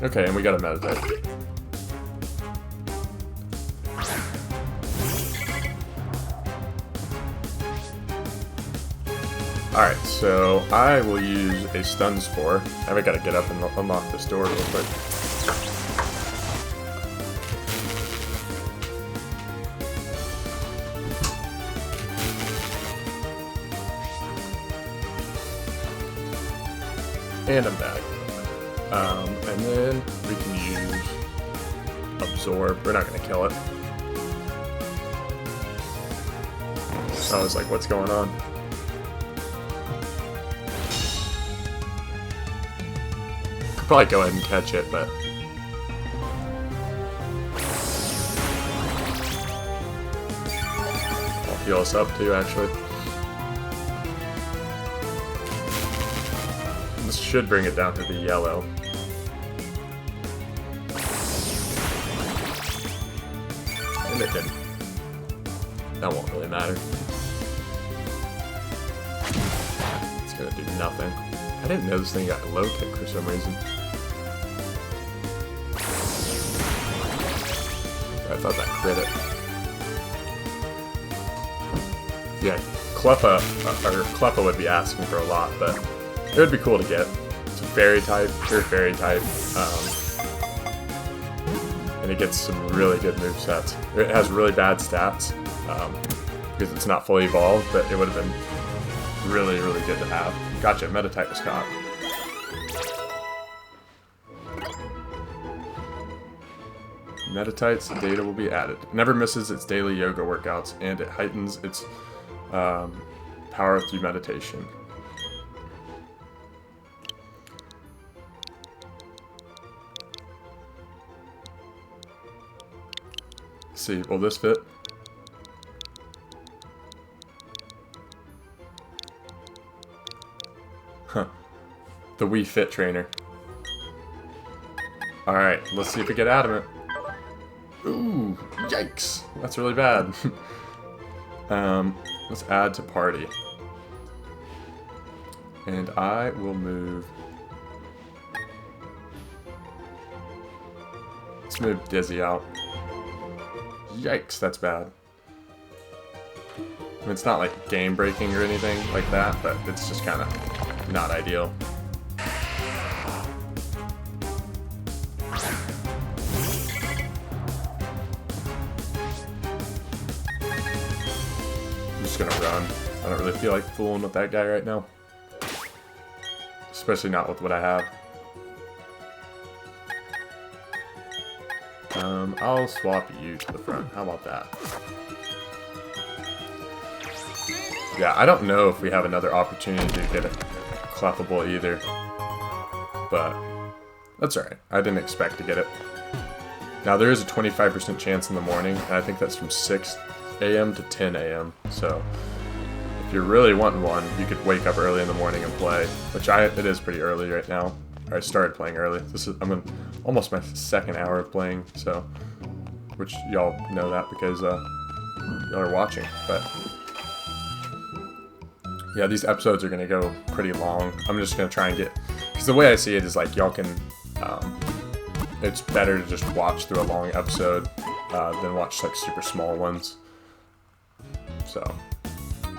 Okay, and we got a Meditite. Alright, so I will use a Stun Spore. I've got to get up and unlock this door real quick. And I'm back. And then we can use Absorb. We're not going to kill it. I was like, what's going on? Probably go ahead and catch it, but I'll heal us up too, actually. This should bring it down to the yellow. And it didn't. That won't really matter. It's gonna do nothing. I didn't know this thing got low kick for some reason. I thought that crit it. Yeah, Cleffa would be asking for a lot, but It would be cool to get. It's a fairy type, pure fairy type. And it gets some really good movesets. It has really bad stats because it's not fully evolved, but it would have been really, really good to have. Gotcha, meta type was caught. Metatype's data will be added. It never misses its daily yoga workouts, and it heightens its power through meditation. Let's see, will this fit? Huh. The Wii Fit Trainer. Alright, let's see if we get adamant. Ooh, yikes. That's really bad. Let's add to party. And I will move... Let's move Dizzy out. Yikes, that's bad. I mean, it's not like game breaking or anything like that, but it's just kind of not ideal. I'm just gonna run. I don't really feel like fooling with that guy right now. Especially not with what I have. I'll swap you to the front. How about that? Yeah, I don't know if we have another opportunity to get a clefable either. But that's alright. I didn't expect to get it. Now there is a 25% chance in the morning, and I think that's from 6 a.m. to 10 a.m. So if you're really wanting one, you could wake up early in the morning and play. Which it is pretty early right now. I started playing early. I'm in almost my second hour of playing, so which y'all know that because y'all are watching. But yeah, these episodes are gonna go pretty long. I'm just gonna try and get, because the way I see it is like y'all can. It's better to just watch through a long episode than watch like super small ones. So,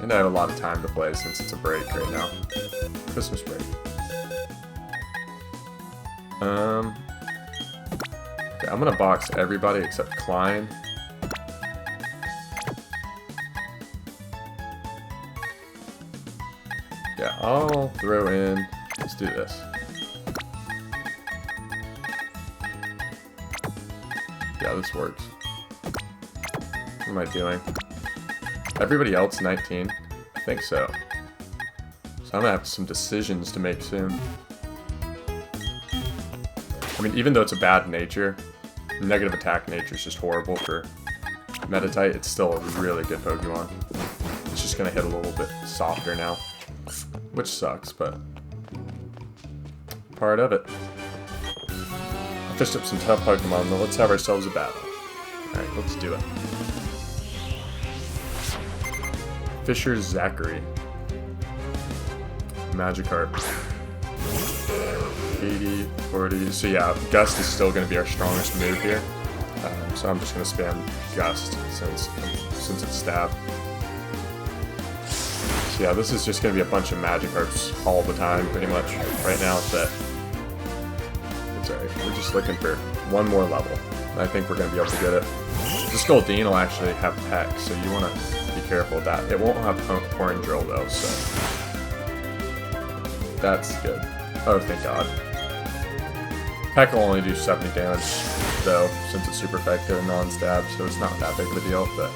and I have a lot of time to play since it's a break right now, Christmas break. Okay, I'm gonna box everybody except Klein. Yeah, I'll throw in. Let's do this. Yeah, this works. What am I doing? Everybody else 19? I think so. So I'm gonna have some decisions to make soon. I mean, even though it's a bad nature, negative attack nature is just horrible for Meditite, it's still a really good Pokemon. It's just gonna hit a little bit softer now, which sucks, but part of it. I fished up some tough Pokemon, though. Let's have ourselves a battle. Alright, let's do it. Fisher Zachary. Magikarp. 80, 40. So yeah, Gust is still going to be our strongest move here. So I'm just going to spam Gust since it's stab. So yeah, this is just going to be a bunch of Magikarps all the time, pretty much, right now. But it's alright. We're just looking for one more level. And I think we're going to be able to get it. This Goldeen will actually have Peck, so you want to be careful with that. It won't have Horn Drill though, so that's good. Oh, thank God. Peck will only do 70 damage, though, since it's super effective and non-stab, so it's not that big of a deal, but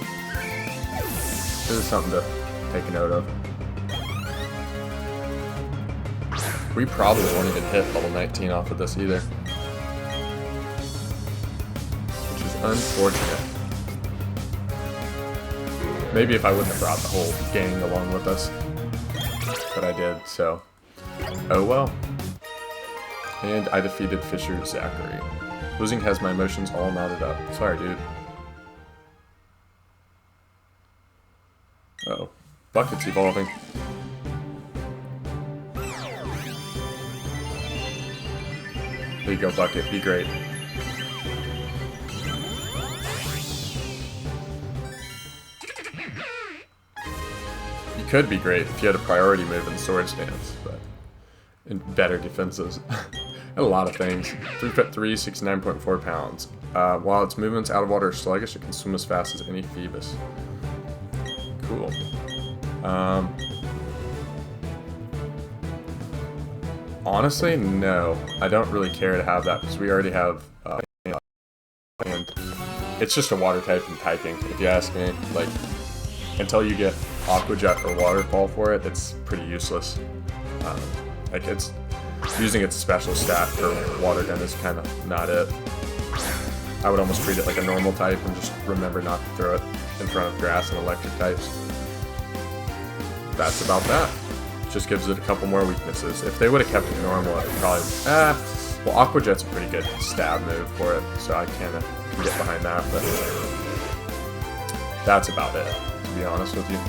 this is something to take a note of. We probably won't even hit level 19 off of this either, which is unfortunate. Maybe if I wouldn't have brought the whole gang along with us, but I did, so oh well. And I defeated Fisher Zachary. Losing has my emotions all knotted up. Sorry, dude. Uh-oh. Bucket's evolving. There you go, Bucket. Be great. You could be great if you had a priority move in Sword Stance, but and better defenses. And a lot of things. 3'3", 69.4 pounds. While its movements out of water are sluggish, it can swim as fast as any Phoebus. Cool. Honestly, no. I don't really care to have that because we already have, and it's just a water type and typing, if you ask me. Like, until you get Aqua Jet or Waterfall for it, it's pretty useless. Like, it's using its special stat for Water Den is kind of not it. I would almost treat it like a normal type and just remember not to throw it in front of grass and electric types. That's about that. Just gives it a couple more weaknesses. If they would have kept it normal, it would probably... well, Aqua Jet's a pretty good stab move for it, so I can get behind that, but that's about it, to be honest with you.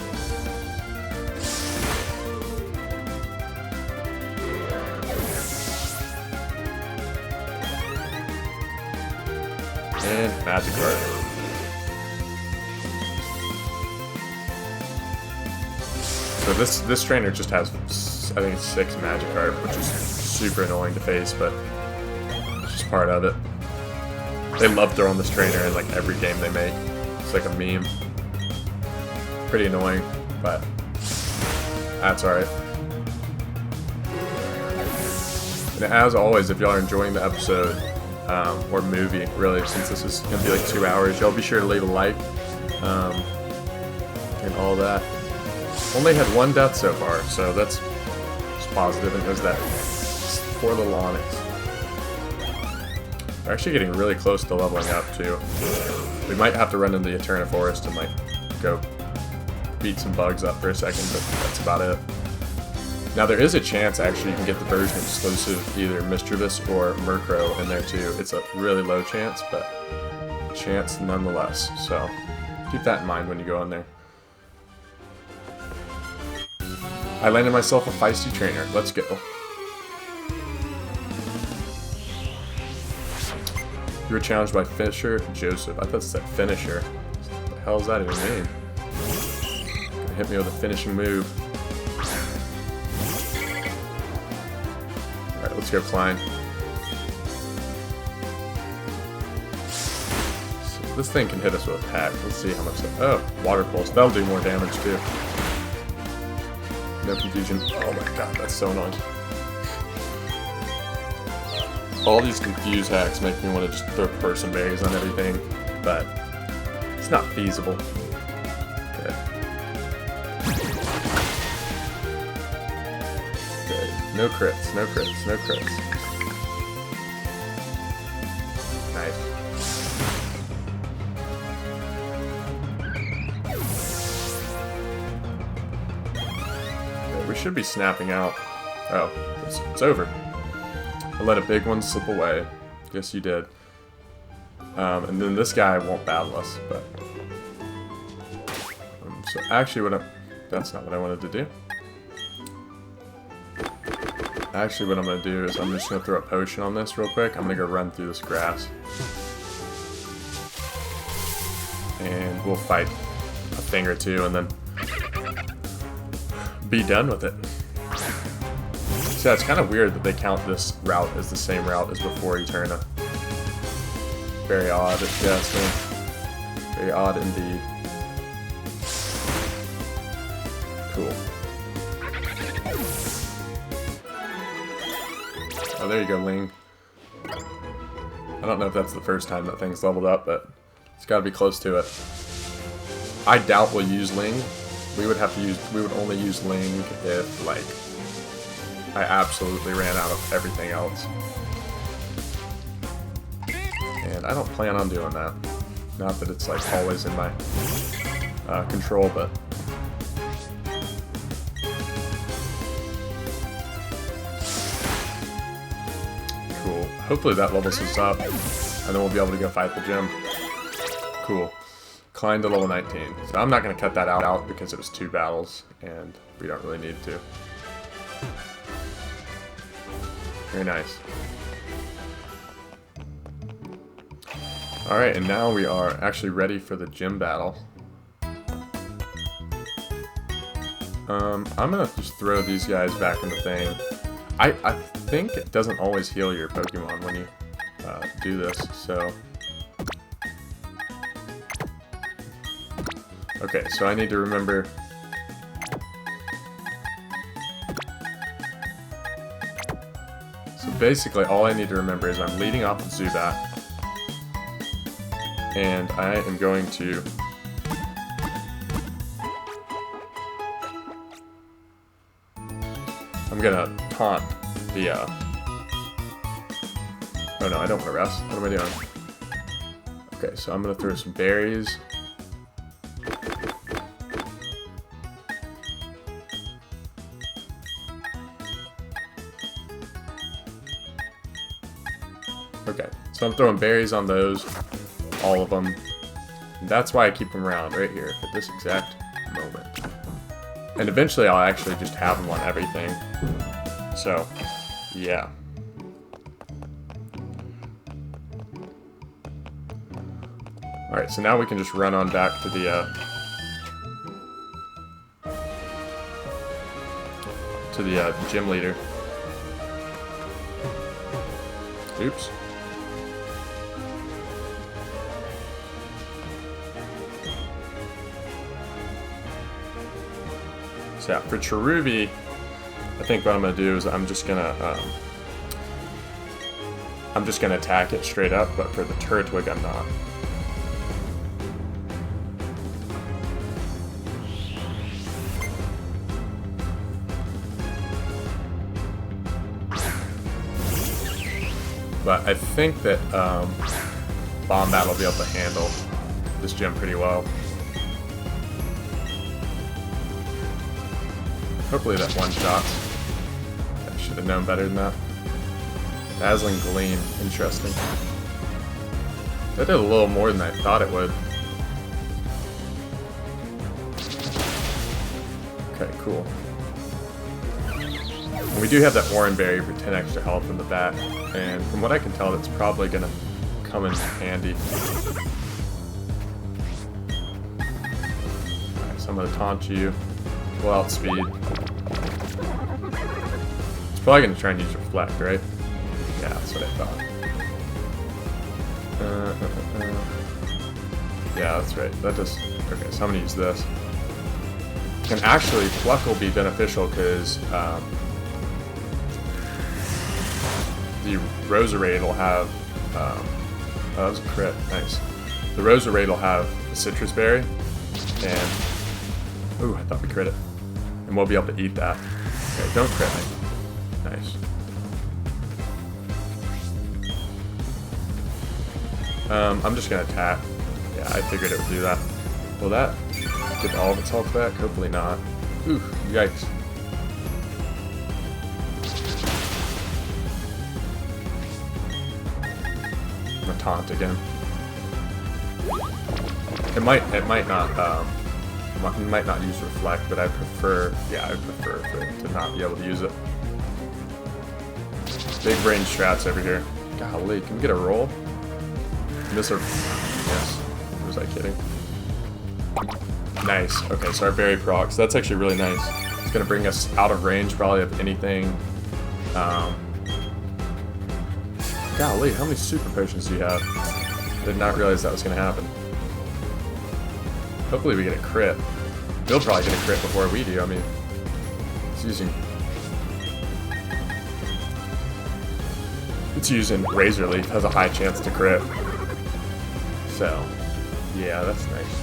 And Magic Card. So this trainer just has, I think it's 6 Magic Card, which is super annoying to face, but it's just part of it. They love throwing this trainer in like every game they make. It's like a meme. Pretty annoying, but that's alright. And as always, if y'all are enjoying the episode, or movie, really, since this is going to be like 2 hours, y'all be sure to leave a like, and all that. Only had 1 death so far, so that's positive, and it was that poor little Onyx. We're actually getting really close to leveling up, too. We might have to run into the Eterna Forest and, like, go beat some bugs up for a second, but that's about it. Now, there is a chance, actually, you can get the version exclusive, either Mischievous or Murkrow in there, too. It's a really low chance, but chance nonetheless, so keep that in mind when you go in there. I landed myself a feisty trainer. Let's go. You were challenged by Fisher Joseph. I thought it said Finisher. What the hell does that even mean? Gonna hit me with a finishing move. Alright, let's go Klein. So this thing can hit us with a pack. Let's see how much that... Oh, Water Pulse. That'll do more damage too. No confusion. Oh my god, that's so annoying. All these confuse hacks make me want to just throw person berries on everything, but it's not feasible. Okay. Okay. No crits, no crits, no crits. Nice. We should be snapping out. Oh, it's over. I let a big one slip away. Yes, you did. And then this guy won't battle us, but... so actually that's not what I wanted to do. Actually, what I'm going to do is I'm just going to throw a potion on this real quick. I'm going to go run through this grass. And we'll fight a thing or two, and then be done with it. So yeah, it's kind of weird that they count this route as the same route as before Eterna. Very odd, yes, very odd indeed. Cool. Oh, there you go, Ling. I don't know if that's the first time that thing's leveled up, but it's got to be close to it. I doubt we'll use Ling. We would only use Ling if, like, I absolutely ran out of everything else. And I don't plan on doing that. Not that it's, like, always in my control, but... Cool. Hopefully that levels us up, and then we'll be able to go fight the gym. Cool. Climb to level 19. So I'm not going to cut that out because it was 2 battles, and we don't really need to. Very nice. Alright, and now we are actually ready for the gym battle. I'm going to just throw these guys back in the thing. I think it doesn't always heal your Pokemon when you do this, so... Okay, so I need to remember... So basically, all I need to remember is I'm leading off with Zubat. And I am going to... I'm gonna taunt the, Oh no, I don't want to rest. What am I doing? Okay, so I'm gonna throw some berries. Okay, so I'm throwing berries on those. All of them. And that's why I keep them around right here at this exact moment. And eventually I'll actually just have them on everything. So, yeah. Alright, so now we can just run on back to the, gym leader. Oops. So yeah, for Cherubi, I think what I'm gonna do is I'm just gonna attack it straight up, but for the Turtwig, I'm not. But I think that Bombat will be able to handle this gym pretty well. Hopefully that one shot. I should have known better than that. Dazzling Gleam, interesting. That did a little more than I thought it would. Okay, cool. And we do have that Oranberry for 10 extra health in the back, and from what I can tell, that's probably gonna come in handy. Alright, so I'm gonna taunt you. We'll outspeed. It's probably going to try and use Reflect, right? Yeah, that's what I thought. Yeah, that's right. That just... Okay, so I'm going to use this. And actually, Pluck will be beneficial because the Roserade will have... oh, that was a crit. Nice. The Roserade will have a Citrus Berry, and... Ooh, I thought we crit it. And we'll be able to eat that. Okay, don't crit me. Nice. I'm just gonna attack. Yeah, I figured it would do that. Will that get all of its health back? Hopefully not. Ooh, yikes. I'm gonna taunt again. It might not use Reflect, but I prefer, yeah, I prefer for it to not be able to use it. Big range strats over here. Golly, can we get a roll? Miss or... Yes. Or was I kidding? Nice. Okay, so our berry procs. That's actually really nice. It's going to bring us out of range probably of anything. Golly, how many super potions do you have? I did not realize that was going to happen. Hopefully we get a crit. He'll probably get a crit before we do. I mean, it's using Razor Leaf, has a high chance to crit. So, yeah, that's nice.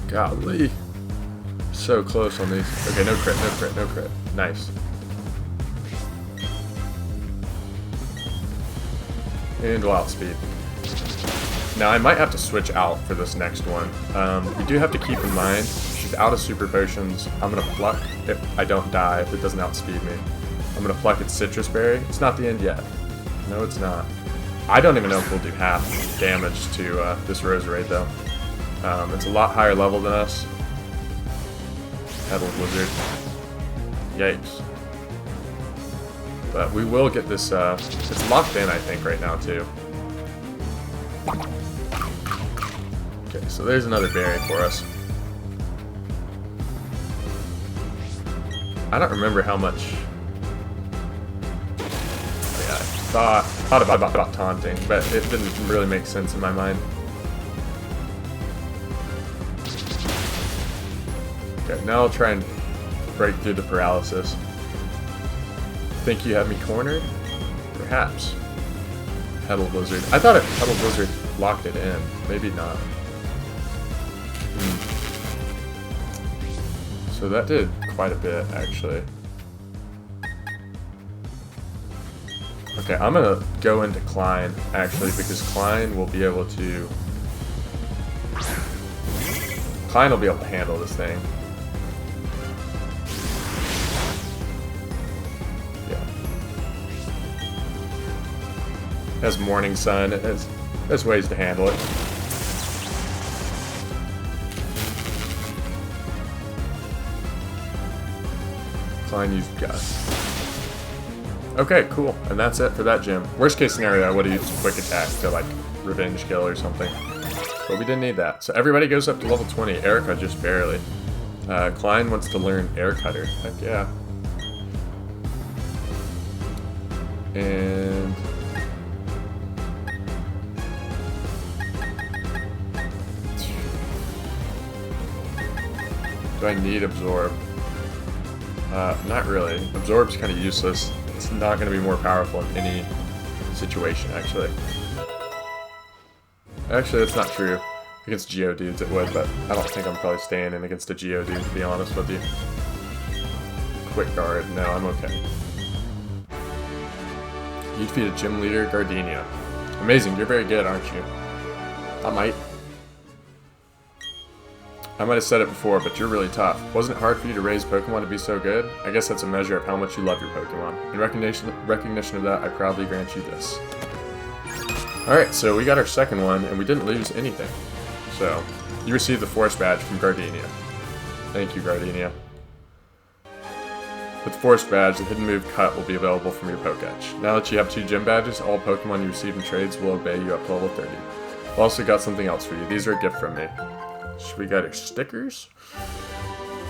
Golly. So close on these. Okay, no crit, no crit, no crit. Nice. And we'll outspeed. Now, I might have to switch out for this next one. We do have to keep in mind, she's out of super potions. I'm going to pluck if I don't die, if it doesn't outspeed me. I'm going to pluck its Citrus Berry. It's not the end yet. No, it's not. I don't even know if we'll do half damage to this Roserade, though. It's a lot higher level than us. Petal Blizzard. Yikes. But we will get this, it's locked in, I think, right now, too. Okay, so there's another berry for us. I don't remember how much. Yeah, I thought about taunting, but it didn't really make sense in my mind. Okay, now I'll try and break through the paralysis. Think you have me cornered? Perhaps. Petal Blizzard. I thought Petal Blizzard locked it in. Maybe not. So that did quite a bit, actually. Okay, I'm gonna go into Klein, actually, because Klein will be able to handle this thing. Yeah. It has Morning Sun. There's ways to handle it. Klein used Gust. Okay, cool. And that's it for that gym. Worst case scenario, I would have used Quick Attack to, like, Revenge Kill or something. But we didn't need that. So everybody goes up to level 20. Erica just barely. Klein wants to learn Air Cutter. Heck yeah. And... do I need Absorb? Not really. Absorb's kind of useless. It's not going to be more powerful in any situation, actually. Actually, that's not true. Against Geodudes it would, but I don't think I'm probably staying in against a Geodude, to be honest with you. Quick Guard. No, I'm okay. You defeat a gym leader, Gardenia. Amazing. You're very good, aren't you? I might have said it before, but you're really tough. Wasn't it hard for you to raise Pokemon to be so good? I guess that's a measure of how much you love your Pokemon. In recognition of that, I proudly grant you this. Alright, so we got our second one, and we didn't lose anything. So, you received the Force Badge from Gardenia. Thank you, Gardenia. With the Force Badge, the hidden move Cut will be available from your Pokétch. Now that you have 2 gym badges, all Pokemon you receive in trades will obey you up to level 30. I've also got something else for you. These are a gift from me. So we got our stickers,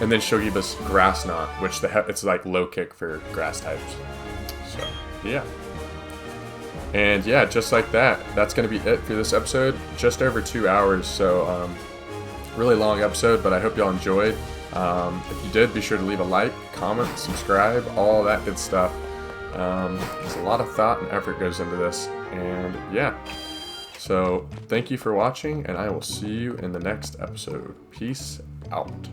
and then she'll give us Grass Knot, which it's like low kick for grass types. So yeah, and yeah, just like that, that's gonna be it for this episode. Just over 2 hours, so really long episode, but I hope y'all enjoyed. If you did, be sure to leave a like, comment, subscribe, all that good stuff. There's a lot of thought and effort goes into this, and yeah. So, thank you for watching, and I will see you in the next episode. Peace out.